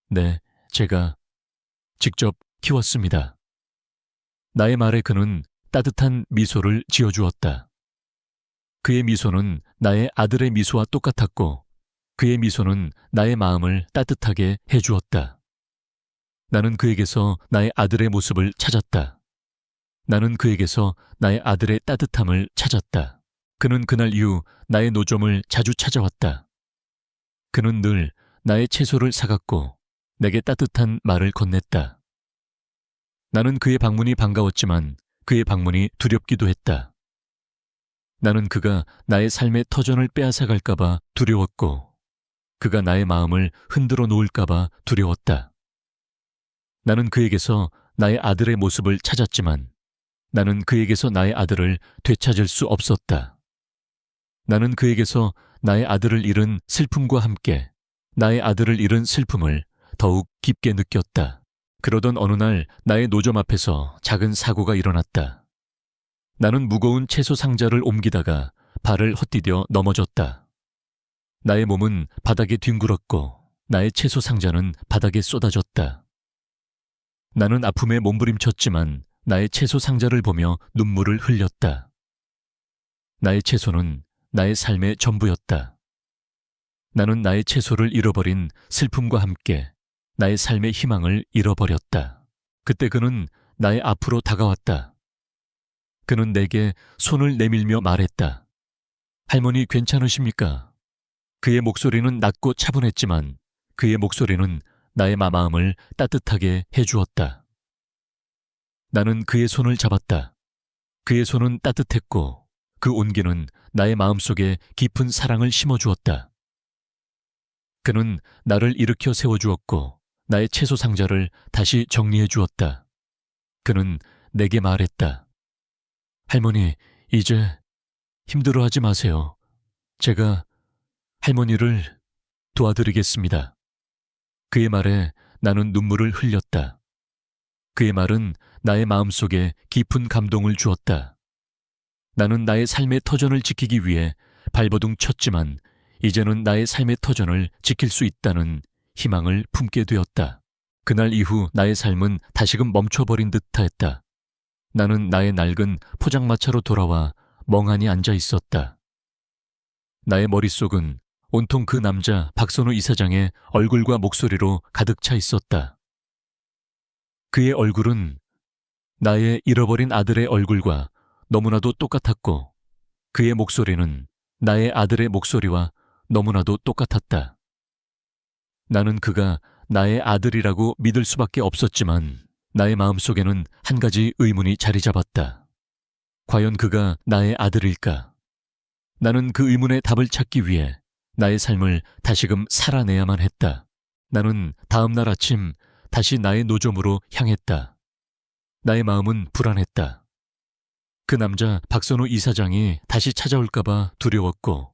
네, 제가 직접 키웠습니다. 나의 말에 그는 따뜻한 미소를 지어주었다. 그의 미소는 나의 아들의 미소와 똑같았고 그의 미소는 나의 마음을 따뜻하게 해주었다. 나는 그에게서 나의 아들의 모습을 찾았다. 나는 그에게서 나의 아들의 따뜻함을 찾았다. 그는 그날 이후 나의 노점을 자주 찾아왔다. 그는 늘 나의 채소를 사갔고 내게 따뜻한 말을 건넸다. 나는 그의 방문이 반가웠지만 그의 방문이 두렵기도 했다. 나는 그가 나의 삶의 터전을 빼앗아갈까봐 두려웠고 그가 나의 마음을 흔들어 놓을까봐 두려웠다. 나는 그에게서 나의 아들의 모습을 찾았지만 나는 그에게서 나의 아들을 되찾을 수 없었다. 나는 그에게서 나의 아들을 잃은 슬픔과 함께 나의 아들을 잃은 슬픔을 더욱 깊게 느꼈다. 그러던 어느 날 나의 노점 앞에서 작은 사고가 일어났다. 나는 무거운 채소 상자를 옮기다가 발을 헛디뎌 넘어졌다. 나의 몸은 바닥에 뒹굴었고 나의 채소 상자는 바닥에 쏟아졌다. 나는 아픔에 몸부림쳤지만 나의 채소 상자를 보며 눈물을 흘렸다. 나의 채소는 나의 삶의 전부였다. 나는 나의 채소를 잃어버린 슬픔과 함께 나의 삶의 희망을 잃어버렸다. 그때 그는 나의 앞으로 다가왔다. 그는 내게 손을 내밀며 말했다. 할머니 괜찮으십니까? 그의 목소리는 낮고 차분했지만 그의 목소리는 나의 마음을 따뜻하게 해주었다. 나는 그의 손을 잡았다. 그의 손은 따뜻했고 그 온기는 나의 마음속에 깊은 사랑을 심어주었다. 그는 나를 일으켜 세워주었고 나의 채소 상자를 다시 정리해 주었다. 그는 내게 말했다. 할머니, 이제 힘들어하지 마세요. 제가 할머니를 도와드리겠습니다. 그의 말에 나는 눈물을 흘렸다. 그의 말은 나의 마음속에 깊은 감동을 주었다. 나는 나의 삶의 터전을 지키기 위해 발버둥 쳤지만 이제는 나의 삶의 터전을 지킬 수 있다는 희망을 품게 되었다. 그날 이후 나의 삶은 다시금 멈춰버린 듯하였다. 나는 나의 낡은 포장마차로 돌아와 멍하니 앉아 있었다. 나의 머릿속은 온통 그 남자 박선우 이사장의 얼굴과 목소리로 가득 차 있었다. 그의 얼굴은 나의 잃어버린 아들의 얼굴과 너무나도 똑같았고 그의 목소리는 나의 아들의 목소리와 너무나도 똑같았다. 나는 그가 나의 아들이라고 믿을 수밖에 없었지만 나의 마음속에는 한 가지 의문이 자리 잡았다. 과연 그가 나의 아들일까? 나는 그 의문의 답을 찾기 위해 나의 삶을 다시금 살아내야만 했다. 나는 다음 날 아침 다시 나의 노점으로 향했다. 나의 마음은 불안했다. 그 남자 박선우 이사장이 다시 찾아올까봐 두려웠고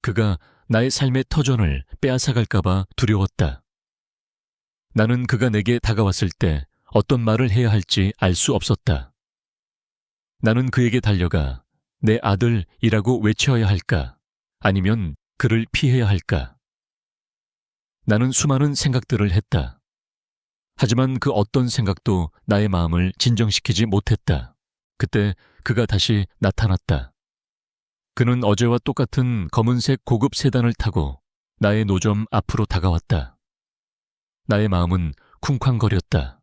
그가 나의 삶의 터전을 빼앗아갈까봐 두려웠다. 나는 그가 내게 다가왔을 때 어떤 말을 해야 할지 알 수 없었다. 나는 그에게 달려가 내 아들이라고 외쳐야 할까? 아니면 그를 피해야 할까? 나는 수많은 생각들을 했다. 하지만 그 어떤 생각도 나의 마음을 진정시키지 못했다. 그때 그가 다시 나타났다. 그는 어제와 똑같은 검은색 고급 세단을 타고 나의 노점 앞으로 다가왔다. 나의 마음은 쿵쾅거렸다.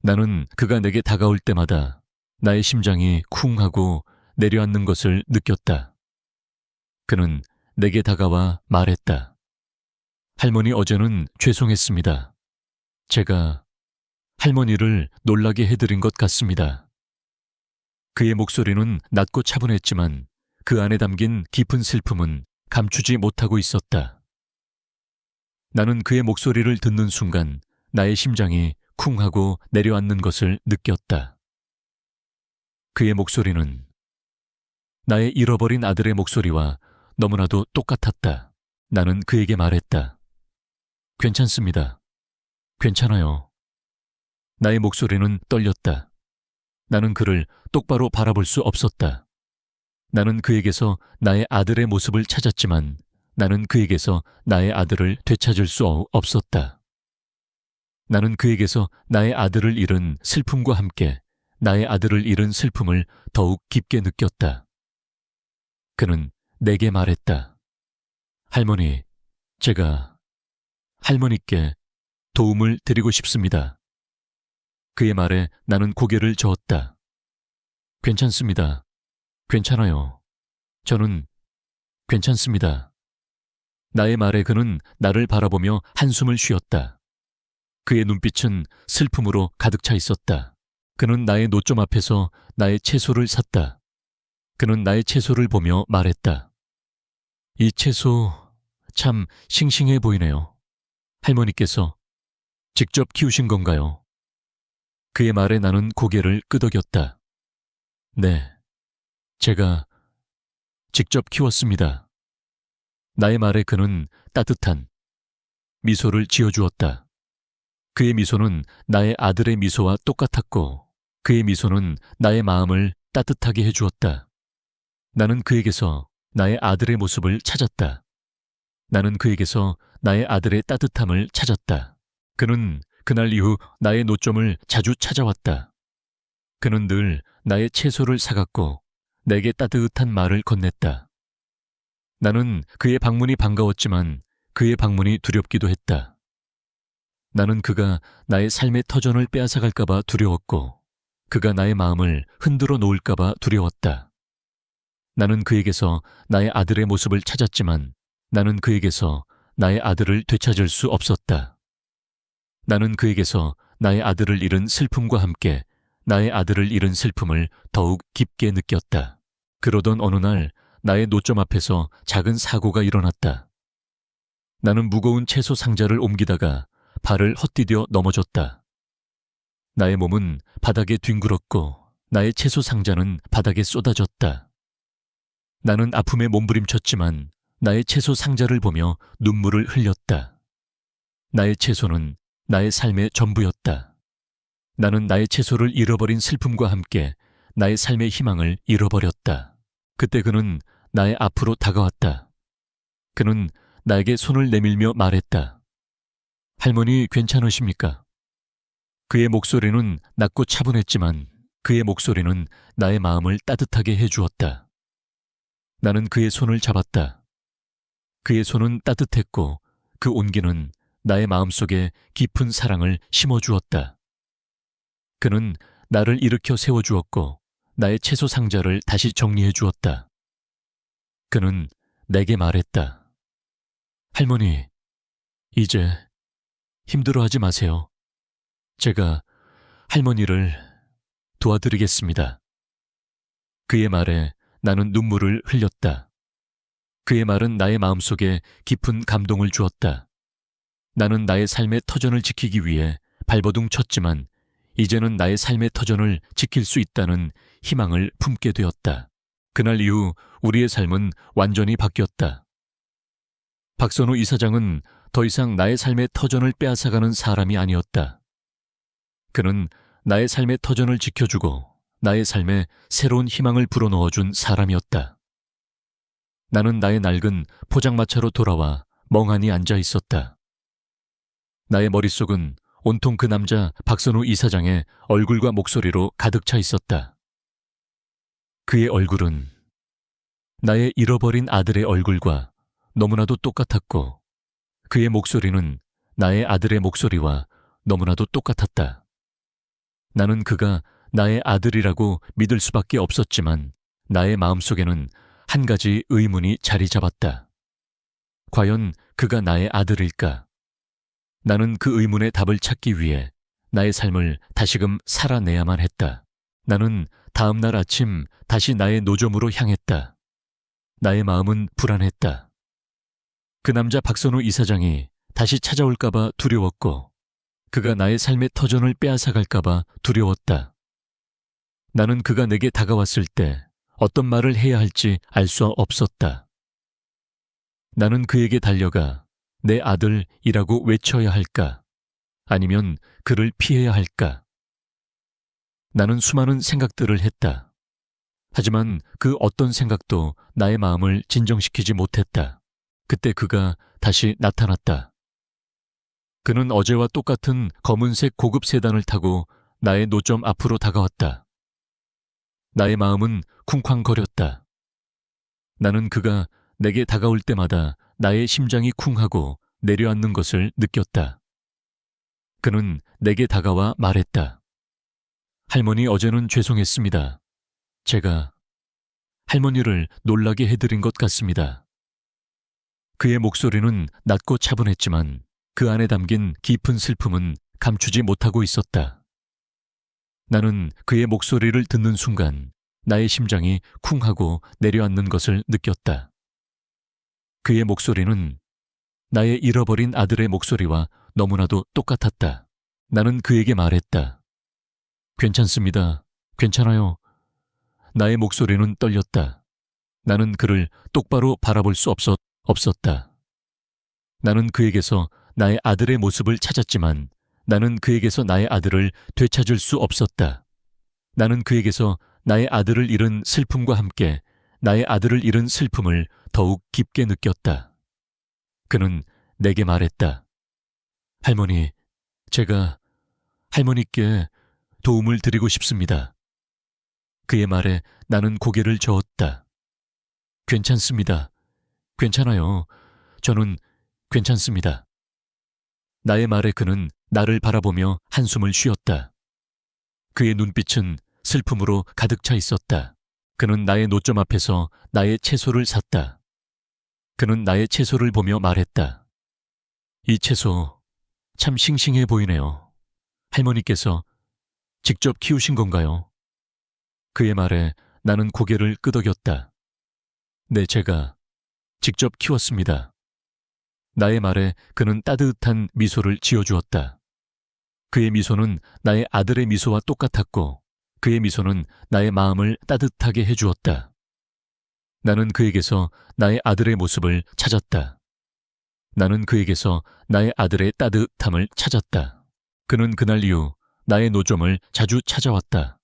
나는 그가 내게 다가올 때마다 나의 심장이 쿵 하고 내려앉는 것을 느꼈다. 그는 내게 다가와 말했다. 할머니 어제는 죄송했습니다. 제가 할머니를 놀라게 해드린 것 같습니다. 그의 목소리는 낮고 차분했지만 그 안에 담긴 깊은 슬픔은 감추지 못하고 있었다. 나는 그의 목소리를 듣는 순간 나의 심장이 쿵 하고 내려앉는 것을 느꼈다. 그의 목소리는 나의 잃어버린 아들의 목소리와 너무나도 똑같았다. 나는 그에게 말했다. 괜찮습니다. 괜찮아요. 나의 목소리는 떨렸다. 나는 그를 똑바로 바라볼 수 없었다. 나는 그에게서 나의 아들의 모습을 찾았지만 나는 그에게서 나의 아들을 되찾을 수 없었다. 나는 그에게서 나의 아들을 잃은 슬픔과 함께 나의 아들을 잃은 슬픔을 더욱 깊게 느꼈다. 그는 내게 말했다. 할머니, 제가 할머니께 도움을 드리고 싶습니다. 그의 말에 나는 고개를 저었다. 괜찮습니다. 괜찮아요. 저는 괜찮습니다. 나의 말에 그는 나를 바라보며 한숨을 쉬었다. 그의 눈빛은 슬픔으로 가득 차 있었다. 그는 나의 노점 앞에서 나의 채소를 샀다. 그는 나의 채소를 보며 말했다. 이 채소 참 싱싱해 보이네요. 할머니께서 직접 키우신 건가요? 그의 말에 나는 고개를 끄덕였다. 네, 제가 직접 키웠습니다. 나의 말에 그는 따뜻한 미소를 지어주었다. 그의 미소는 나의 아들의 미소와 똑같았고 그의 미소는 나의 마음을 따뜻하게 해주었다. 나는 그에게서 나의 아들의 모습을 찾았다. 나는 그에게서 나의 아들의 따뜻함을 찾았다. 그는 그날 이후 나의 노점을 자주 찾아왔다. 그는 늘 나의 채소를 사갔고 내게 따뜻한 말을 건넸다. 나는 그의 방문이 반가웠지만 그의 방문이 두렵기도 했다. 나는 그가 나의 삶의 터전을 빼앗아갈까봐 두려웠고 그가 나의 마음을 흔들어 놓을까봐 두려웠다. 나는 그에게서 나의 아들의 모습을 찾았지만 나는 그에게서 나의 아들을 되찾을 수 없었다. 나는 그에게서 나의 아들을 잃은 슬픔과 함께 나의 아들을 잃은 슬픔을 더욱 깊게 느꼈다. 그러던 어느 날 나의 노점 앞에서 작은 사고가 일어났다. 나는 무거운 채소 상자를 옮기다가 발을 헛디뎌 넘어졌다. 나의 몸은 바닥에 뒹굴었고 나의 채소 상자는 바닥에 쏟아졌다. 나는 아픔에 몸부림쳤지만 나의 채소 상자를 보며 눈물을 흘렸다. 나의 채소는 나의 삶의 전부였다. 나는 나의 채소를 잃어버린 슬픔과 함께 나의 삶의 희망을 잃어버렸다. 그때 그는 나의 앞으로 다가왔다. 그는 나에게 손을 내밀며 말했다. 할머니 괜찮으십니까? 그의 목소리는 낮고 차분했지만 그의 목소리는 나의 마음을 따뜻하게 해주었다. 나는 그의 손을 잡았다. 그의 손은 따뜻했고 그 온기는 나의 마음속에 깊은 사랑을 심어주었다. 그는 나를 일으켜 세워주었고 나의 채소 상자를 다시 정리해 주었다. 그는 내게 말했다. 할머니, 이제 힘들어하지 마세요. 제가 할머니를 도와드리겠습니다. 그의 말에 나는 눈물을 흘렸다. 그의 말은 나의 마음속에 깊은 감동을 주었다. 나는 나의 삶의 터전을 지키기 위해 발버둥 쳤지만 이제는 나의 삶의 터전을 지킬 수 있다는 희망을 품게 되었다. 그날 이후 우리의 삶은 완전히 바뀌었다. 박선우 이사장은 더 이상 나의 삶의 터전을 빼앗아가는 사람이 아니었다. 그는 나의 삶의 터전을 지켜주고 나의 삶에 새로운 희망을 불어넣어준 사람이었다. 나는 나의 낡은 포장마차로 돌아와 멍하니 앉아 있었다. 나의 머릿속은 온통 그 남자 박선우 이사장의 얼굴과 목소리로 가득 차 있었다. 그의 얼굴은 나의 잃어버린 아들의 얼굴과 너무나도 똑같았고 그의 목소리는 나의 아들의 목소리와 너무나도 똑같았다. 나는 그가 나의 아들이라고 믿을 수밖에 없었지만 나의 마음속에는 한 가지 의문이 자리 잡았다. 과연 그가 나의 아들일까? 나는 그 의문의 답을 찾기 위해 나의 삶을 다시금 살아내야만 했다. 나는 다음 날 아침 다시 나의 노점으로 향했다. 나의 마음은 불안했다. 그 남자 박선우 이사장이 다시 찾아올까봐 두려웠고 그가 나의 삶의 터전을 빼앗아갈까봐 두려웠다. 나는 그가 내게 다가왔을 때 어떤 말을 해야 할지 알 수 없었다. 나는 그에게 달려가 내 아들이라고 외쳐야 할까? 아니면 그를 피해야 할까? 나는 수많은 생각들을 했다. 하지만 그 어떤 생각도 나의 마음을 진정시키지 못했다. 그때 그가 다시 나타났다. 그는 어제와 똑같은 검은색 고급 세단을 타고 나의 노점 앞으로 다가왔다. 나의 마음은 쿵쾅거렸다. 나는 그가 내게 다가올 때마다 나의 심장이 쿵하고 내려앉는 것을 느꼈다. 그는 내게 다가와 말했다. 할머니, 어제는 죄송했습니다. 제가 할머니를 놀라게 해드린 것 같습니다. 그의 목소리는 낮고 차분했지만 그 안에 담긴 깊은 슬픔은 감추지 못하고 있었다. 나는 그의 목소리를 듣는 순간 나의 심장이 쿵하고 내려앉는 것을 느꼈다. 그의 목소리는 나의 잃어버린 아들의 목소리와 너무나도 똑같았다. 나는 그에게 말했다. 괜찮습니다. 괜찮아요. 나의 목소리는 떨렸다. 나는 그를 똑바로 바라볼 수 없었다. 나는 그에게서 나의 아들의 모습을 찾았지만 나는 그에게서 나의 아들을 되찾을 수 없었다. 나는 그에게서 나의 아들을 잃은 슬픔과 함께 나의 아들을 잃은 슬픔을 더욱 깊게 느꼈다. 그는 내게 말했다. 할머니, 제가 할머니께 도움을 드리고 싶습니다. 그의 말에 나는 고개를 저었다. 괜찮습니다. 괜찮아요. 저는 괜찮습니다. 나의 말에 그는 나를 바라보며 한숨을 쉬었다. 그의 눈빛은 슬픔으로 가득 차 있었다. 그는 나의 노점 앞에서 나의 채소를 샀다. 그는 나의 채소를 보며 말했다. 이 채소 참 싱싱해 보이네요. 할머니께서 직접 키우신 건가요? 그의 말에 나는 고개를 끄덕였다. 네, 제가 직접 키웠습니다. 나의 말에 그는 따뜻한 미소를 지어주었다. 그의 미소는 나의 아들의 미소와 똑같았고 그의 미소는 나의 마음을 따뜻하게 해주었다. 나는 그에게서 나의 아들의 모습을 찾았다. 나는 그에게서 나의 아들의 따뜻함을 찾았다. 그는 그날 이후 나의 노점을 자주 찾아왔다.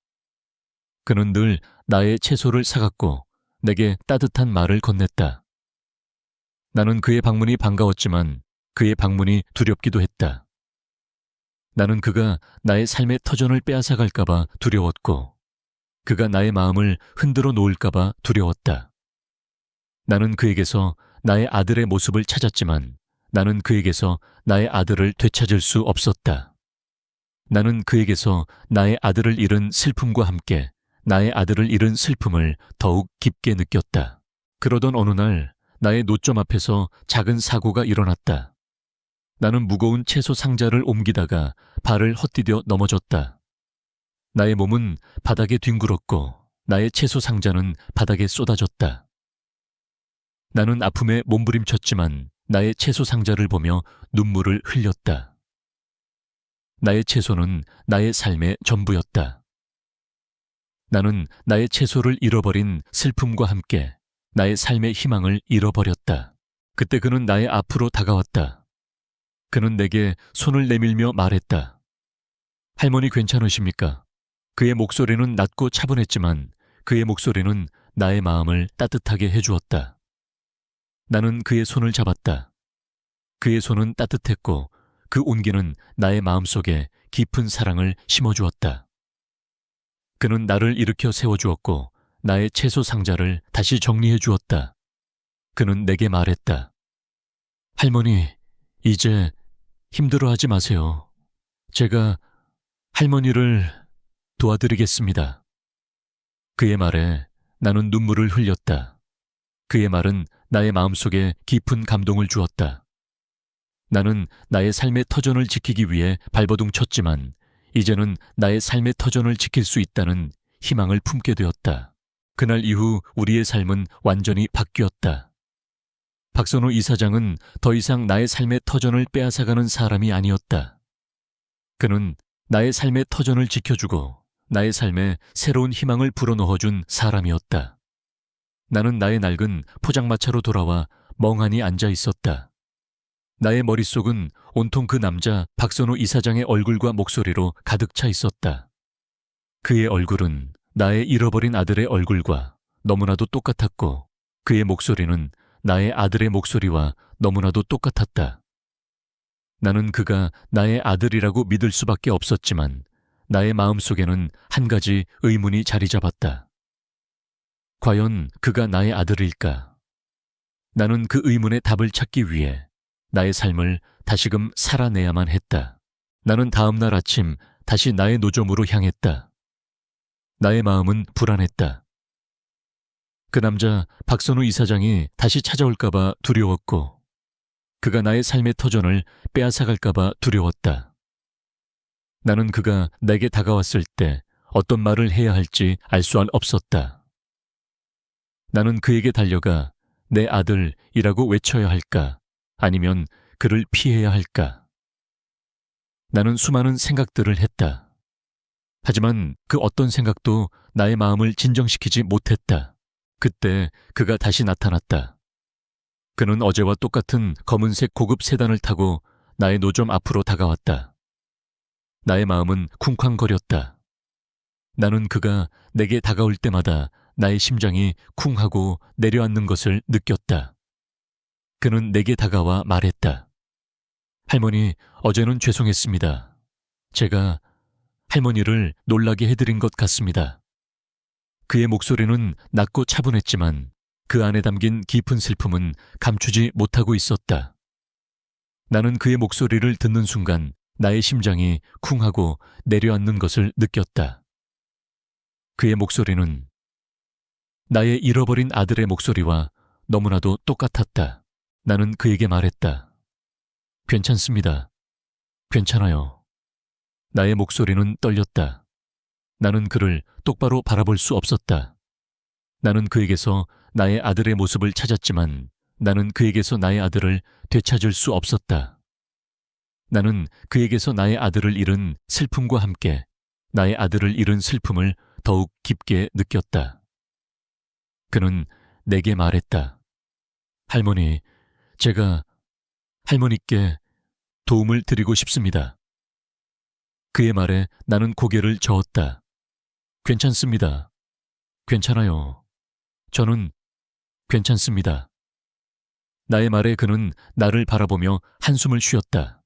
그는 늘 나의 채소를 사갔고 내게 따뜻한 말을 건넸다. 나는 그의 방문이 반가웠지만 그의 방문이 두렵기도 했다. 나는 그가 나의 삶의 터전을 빼앗아갈까봐 두려웠고 그가 나의 마음을 흔들어 놓을까봐 두려웠다. 나는 그에게서 나의 아들의 모습을 찾았지만 나는 그에게서 나의 아들을 되찾을 수 없었다. 나는 그에게서 나의 아들을 잃은 슬픔과 함께 나의 아들을 잃은 슬픔을 더욱 깊게 느꼈다. 그러던 어느 날 나의 노점 앞에서 작은 사고가 일어났다. 나는 무거운 채소 상자를 옮기다가 발을 헛디뎌 넘어졌다. 나의 몸은 바닥에 뒹굴었고 나의 채소 상자는 바닥에 쏟아졌다. 나는 아픔에 몸부림쳤지만 나의 채소 상자를 보며 눈물을 흘렸다. 나의 채소는 나의 삶의 전부였다. 나는 나의 채소를 잃어버린 슬픔과 함께 나의 삶의 희망을 잃어버렸다. 그때 그는 나의 앞으로 다가왔다. 그는 내게 손을 내밀며 말했다. 할머니, 괜찮으십니까? 그의 목소리는 낮고 차분했지만 그의 목소리는 나의 마음을 따뜻하게 해주었다. 나는 그의 손을 잡았다. 그의 손은 따뜻했고 그 온기는 나의 마음속에 깊은 사랑을 심어주었다. 그는 나를 일으켜 세워주었고 나의 채소 상자를 다시 정리해 주었다. 그는 내게 말했다. 할머니, 이제 힘들어하지 마세요. 제가 할머니를 도와드리겠습니다. 그의 말에 나는 눈물을 흘렸다. 그의 말은 나의 마음속에 깊은 감동을 주었다. 나는 나의 삶의 터전을 지키기 위해 발버둥 쳤지만 이제는 나의 삶의 터전을 지킬 수 있다는 희망을 품게 되었다. 그날 이후 우리의 삶은 완전히 바뀌었다. 박선호 이사장은 더 이상 나의 삶의 터전을 빼앗아가는 사람이 아니었다. 그는 나의 삶의 터전을 지켜주고 나의 삶에 새로운 희망을 불어넣어준 사람이었다. 나는 나의 낡은 포장마차로 돌아와 멍하니 앉아 있었다. 나의 머릿속은 온통 그 남자 박선호 이사장의 얼굴과 목소리로 가득 차 있었다. 그의 얼굴은 나의 잃어버린 아들의 얼굴과 너무나도 똑같았고 그의 목소리는 나의 아들의 목소리와 너무나도 똑같았다. 나는 그가 나의 아들이라고 믿을 수밖에 없었지만 나의 마음속에는 한 가지 의문이 자리 잡았다. 과연 그가 나의 아들일까? 나는 그 의문의 답을 찾기 위해 나의 삶을 다시금 살아내야만 했다. 나는 다음 날 아침 다시 나의 노점으로 향했다. 나의 마음은 불안했다. 그 남자 박선우 이사장이 다시 찾아올까봐 두려웠고, 그가 나의 삶의 터전을 빼앗아갈까봐 두려웠다. 나는 그가 내게 다가왔을 때 어떤 말을 해야 할지 알 수 없었다. 나는 그에게 달려가 내 아들이라고 외쳐야 할까? 아니면 그를 피해야 할까? 나는 수많은 생각들을 했다. 하지만 그 어떤 생각도 나의 마음을 진정시키지 못했다. 그때 그가 다시 나타났다. 그는 어제와 똑같은 검은색 고급 세단을 타고 나의 노점 앞으로 다가왔다. 나의 마음은 쿵쾅거렸다. 나는 그가 내게 다가올 때마다 나의 심장이 쿵하고 내려앉는 것을 느꼈다. 그는 내게 다가와 말했다. 할머니, 어제는 죄송했습니다. 제가 할머니를 놀라게 해드린 것 같습니다. 그의 목소리는 낮고 차분했지만 그 안에 담긴 깊은 슬픔은 감추지 못하고 있었다. 나는 그의 목소리를 듣는 순간 나의 심장이 쿵하고 내려앉는 것을 느꼈다. 그의 목소리는 나의 잃어버린 아들의 목소리와 너무나도 똑같았다. 나는 그에게 말했다. 괜찮습니다. 괜찮아요. 나의 목소리는 떨렸다. 나는 그를 똑바로 바라볼 수 없었다. 나는 그에게서 나의 아들의 모습을 찾았지만 나는 그에게서 나의 아들을 되찾을 수 없었다. 나는 그에게서 나의 아들을 잃은 슬픔과 함께 나의 아들을 잃은 슬픔을 더욱 깊게 느꼈다. 그는 내게 말했다. 할머니, 제가 할머니께 도움을 드리고 싶습니다. 그의 말에 나는 고개를 저었다. 괜찮습니다. 괜찮아요. 저는 괜찮습니다. 나의 말에 그는 나를 바라보며 한숨을 쉬었다.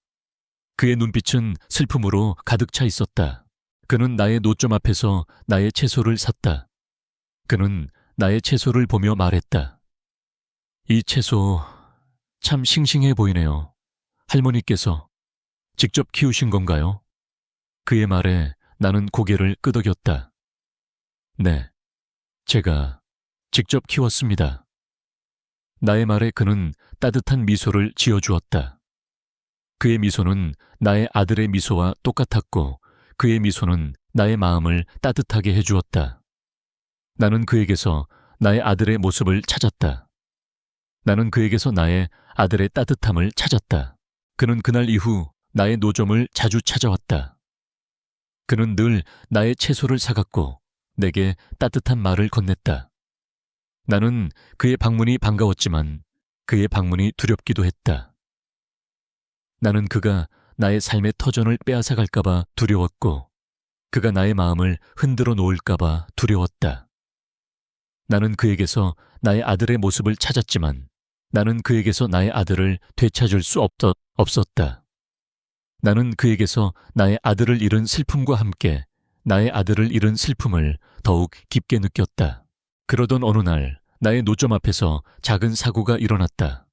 그의 눈빛은 슬픔으로 가득 차 있었다. 그는 나의 노점 앞에서 나의 채소를 샀다. 그는 나의 채소를 보며 말했다. 이 채소 참 싱싱해 보이네요. 할머니께서 직접 키우신 건가요? 그의 말에 나는 고개를 끄덕였다. 네, 제가 직접 키웠습니다. 나의 말에 그는 따뜻한 미소를 지어주었다. 그의 미소는 나의 아들의 미소와 똑같았고 그의 미소는 나의 마음을 따뜻하게 해주었다. 나는 그에게서 나의 아들의 모습을 찾았다. 나는 그에게서 나의 아들의 따뜻함을 찾았다. 그는 그날 이후 나의 노점을 자주 찾아왔다. 그는 늘 나의 채소를 사갔고 내게 따뜻한 말을 건넸다. 나는 그의 방문이 반가웠지만 그의 방문이 두렵기도 했다. 나는 그가 나의 삶의 터전을 빼앗아갈까봐 두려웠고 그가 나의 마음을 흔들어 놓을까봐 두려웠다. 나는 그에게서 나의 아들의 모습을 찾았지만 나는 그에게서 나의 아들을 되찾을 수 없었다. 나는 그에게서 나의 아들을 잃은 슬픔과 함께 나의 아들을 잃은 슬픔을 더욱 깊게 느꼈다. 그러던 어느 날 나의 노점 앞에서 작은 사고가 일어났다.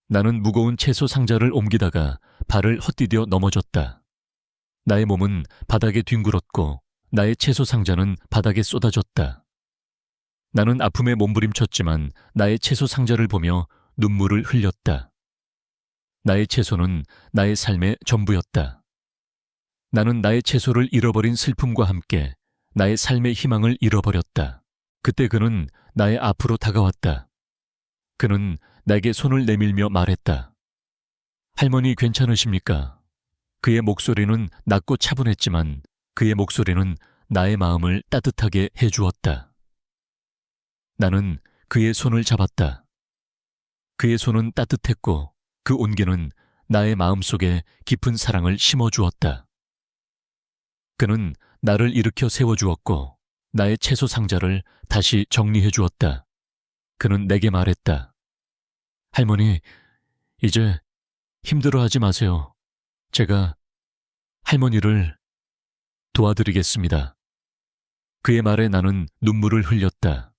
나는 무거운 채소 상자를 옮기다가 발을 헛디뎌 넘어졌다. 나의 몸은 바닥에 뒹굴었고 나의 채소 상자는 바닥에 쏟아졌다. 나는 아픔에 몸부림쳤지만 나의 채소 상자를 보며 눈물을 흘렸다. 나의 채소는 나의 삶의 전부였다. 나는 나의 채소를 잃어버린 슬픔과 함께 나의 삶의 희망을 잃어버렸다. 그때 그는 나의 앞으로 다가왔다. 그는 내게 손을 내밀며 말했다. 할머니 괜찮으십니까? 그의 목소리는 낮고 차분했지만 그의 목소리는 나의 마음을 따뜻하게 해주었다. 나는 그의 손을 잡았다. 그의 손은 따뜻했고 그 온기는 나의 마음속에 깊은 사랑을 심어주었다. 그는 나를 일으켜 세워주었고 나의 채소 상자를 다시 정리해주었다. 그는 내게 말했다. 할머니, 이제 힘들어하지 마세요. 제가 할머니를 도와드리겠습니다. 그의 말에 나는 눈물을 흘렸다.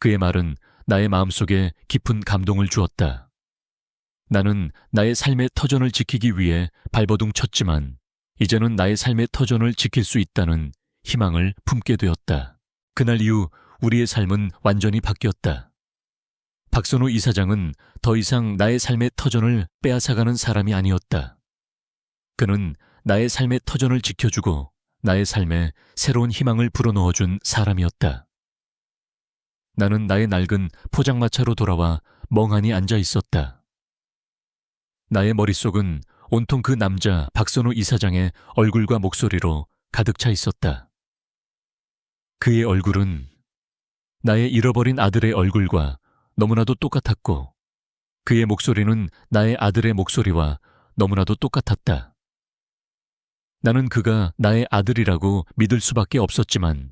그의 말은 나의 마음속에 깊은 감동을 주었다. 나는 나의 삶의 터전을 지키기 위해 발버둥 쳤지만 이제는 나의 삶의 터전을 지킬 수 있다는 희망을 품게 되었다. 그날 이후 우리의 삶은 완전히 바뀌었다. 박선우 이사장은 더 이상 나의 삶의 터전을 빼앗아가는 사람이 아니었다. 그는 나의 삶의 터전을 지켜주고 나의 삶에 새로운 희망을 불어넣어준 사람이었다. 나는 나의 낡은 포장마차로 돌아와 멍하니 앉아 있었다. 나의 머릿속은 온통 그 남자 박선우 이사장의 얼굴과 목소리로 가득 차 있었다. 그의 얼굴은 나의 잃어버린 아들의 얼굴과 너무나도 똑같았고 그의 목소리는 나의 아들의 목소리와 너무나도 똑같았다. 나는 그가 나의 아들이라고 믿을 수밖에 없었지만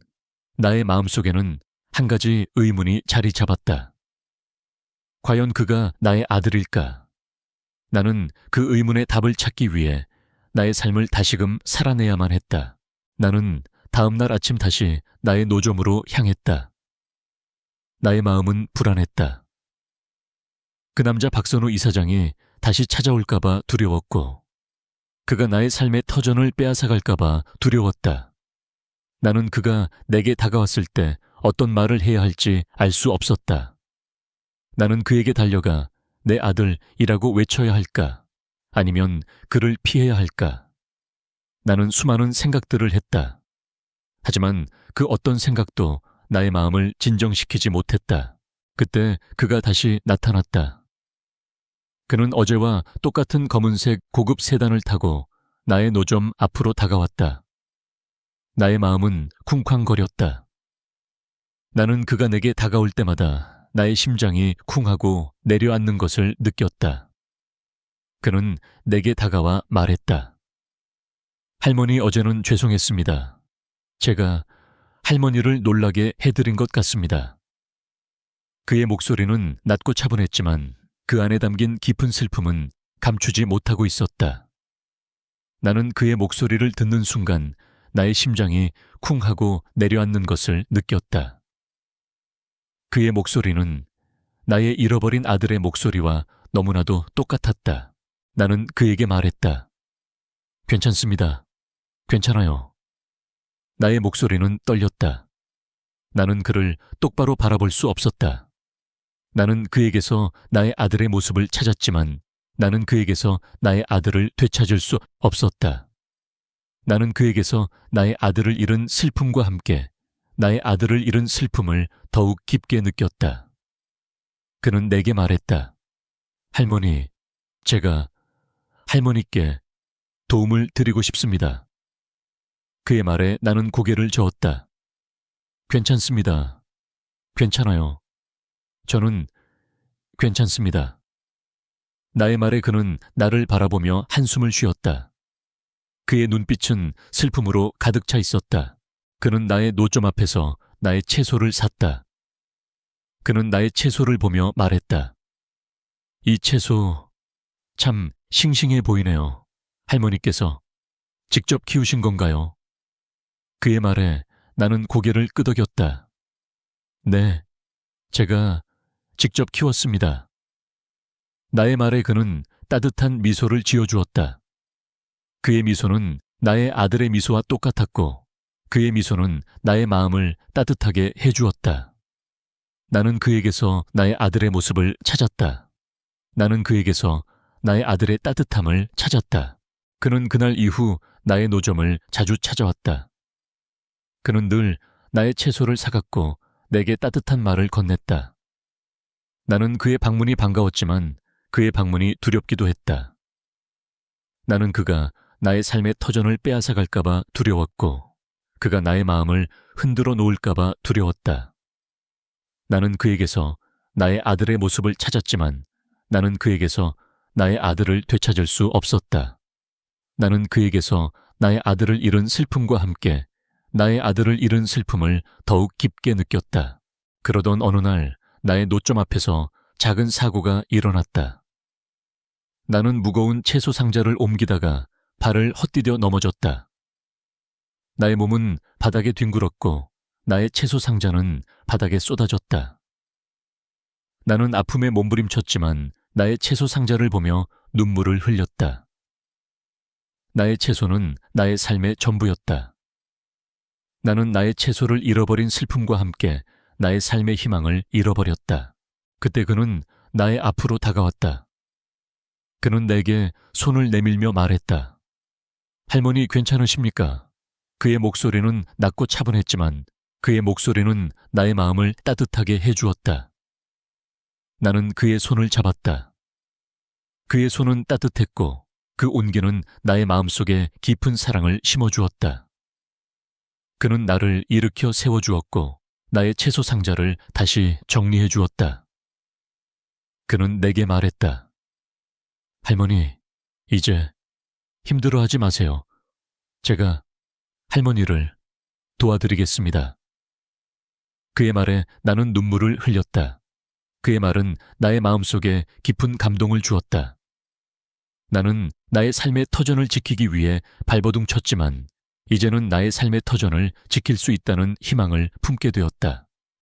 나의 마음속에는 한 가지 의문이 자리 잡았다. 과연 그가 나의 아들일까? 나는 그 의문의 답을 찾기 위해 나의 삶을 다시금 살아내야만 했다. 나는 다음 날 아침 다시 나의 노점으로 향했다. 나의 마음은 불안했다. 그 남자 박선우 이사장이 다시 찾아올까봐 두려웠고 그가 나의 삶의 터전을 빼앗아갈까봐 두려웠다. 나는 그가 내게 다가왔을 때 어떤 말을 해야 할지 알 수 없었다. 나는 그에게 달려가 내 아들이라고 외쳐야 할까? 아니면 그를 피해야 할까? 나는 수많은 생각들을 했다. 하지만 그 어떤 생각도 나의 마음을 진정시키지 못했다. 그때 그가 다시 나타났다. 그는 어제와 똑같은 검은색 고급 세단을 타고 나의 노점 앞으로 다가왔다. 나의 마음은 쿵쾅거렸다. 나는 그가 내게 다가올 때마다 나의 심장이 쿵하고 내려앉는 것을 느꼈다. 그는 내게 다가와 말했다. 할머니, 어제는 죄송했습니다. 제가 할머니를 놀라게 해드린 것 같습니다. 그의 목소리는 낮고 차분했지만 그 안에 담긴 깊은 슬픔은 감추지 못하고 있었다. 나는 그의 목소리를 듣는 순간 나의 심장이 쿵하고 내려앉는 것을 느꼈다. 그의 목소리는 나의 잃어버린 아들의 목소리와 너무나도 똑같았다. 나는 그에게 말했다. 괜찮습니다. 괜찮아요. 나의 목소리는 떨렸다. 나는 그를 똑바로 바라볼 수 없었다. 나는 그에게서 나의 아들의 모습을 찾았지만 나는 그에게서 나의 아들을 되찾을 수 없었다. 나는 그에게서 나의 아들을 잃은 슬픔과 함께 나의 아들을 잃은 슬픔을 더욱 깊게 느꼈다. 그는 내게 말했다. 할머니, 제가 할머니께 도움을 드리고 싶습니다. 그의 말에 나는 고개를 저었다. 괜찮습니다. 괜찮아요. 저는 괜찮습니다. 나의 말에 그는 나를 바라보며 한숨을 쉬었다. 그의 눈빛은 슬픔으로 가득 차 있었다. 그는 나의 노점 앞에서 나의 채소를 샀다. 그는 나의 채소를 보며 말했다. 이 채소 참 싱싱해 보이네요. 할머니께서 직접 키우신 건가요? 그의 말에 나는 고개를 끄덕였다. 네, 제가 직접 키웠습니다. 나의 말에 그는 따뜻한 미소를 지어주었다. 그의 미소는 나의 아들의 미소와 똑같았고 그의 미소는 나의 마음을 따뜻하게 해주었다. 나는 그에게서 나의 아들의 모습을 찾았다. 나는 그에게서 나의 아들의 따뜻함을 찾았다. 그는 그날 이후 나의 노점을 자주 찾아왔다. 그는 늘 나의 채소를 사갔고 내게 따뜻한 말을 건넸다. 나는 그의 방문이 반가웠지만 그의 방문이 두렵기도 했다. 나는 그가 나의 삶의 터전을 빼앗아갈까봐 두려웠고 그가 나의 마음을 흔들어 놓을까봐 두려웠다. 나는 그에게서 나의 아들의 모습을 찾았지만 나는 그에게서 나의 아들을 되찾을 수 없었다. 나는 그에게서 나의 아들을 잃은 슬픔과 함께 나의 아들을 잃은 슬픔을 더욱 깊게 느꼈다. 그러던 어느 날 나의 노점 앞에서 작은 사고가 일어났다. 나는 무거운 채소 상자를 옮기다가 발을 헛디뎌 넘어졌다. 나의 몸은 바닥에 뒹굴었고 나의 채소 상자는 바닥에 쏟아졌다. 나는 아픔에 몸부림쳤지만 나의 채소 상자를 보며 눈물을 흘렸다. 나의 채소는 나의 삶의 전부였다. 나는 나의 채소를 잃어버린 슬픔과 함께 나의 삶의 희망을 잃어버렸다. 그때 그는 나의 앞으로 다가왔다. 그는 내게 손을 내밀며 말했다. 할머니 괜찮으십니까? 그의 목소리는 낮고 차분했지만 그의 목소리는 나의 마음을 따뜻하게 해주었다. 나는 그의 손을 잡았다. 그의 손은 따뜻했고 그 온기는 나의 마음속에 깊은 사랑을 심어주었다. 그는 나를 일으켜 세워주었고 나의 채소 상자를 다시 정리해 주었다. 그는 내게 말했다. 할머니, 이제 힘들어하지 마세요. 제가 할머니를 도와드리겠습니다. 그의 말에 나는 눈물을 흘렸다. 그의 말은 나의 마음속에 깊은 감동을 주었다. 나는 나의 삶의 터전을 지키기 위해 발버둥 쳤지만 이제는 나의 삶의 터전을 지킬 수 있다는 희망을 품게 되었다.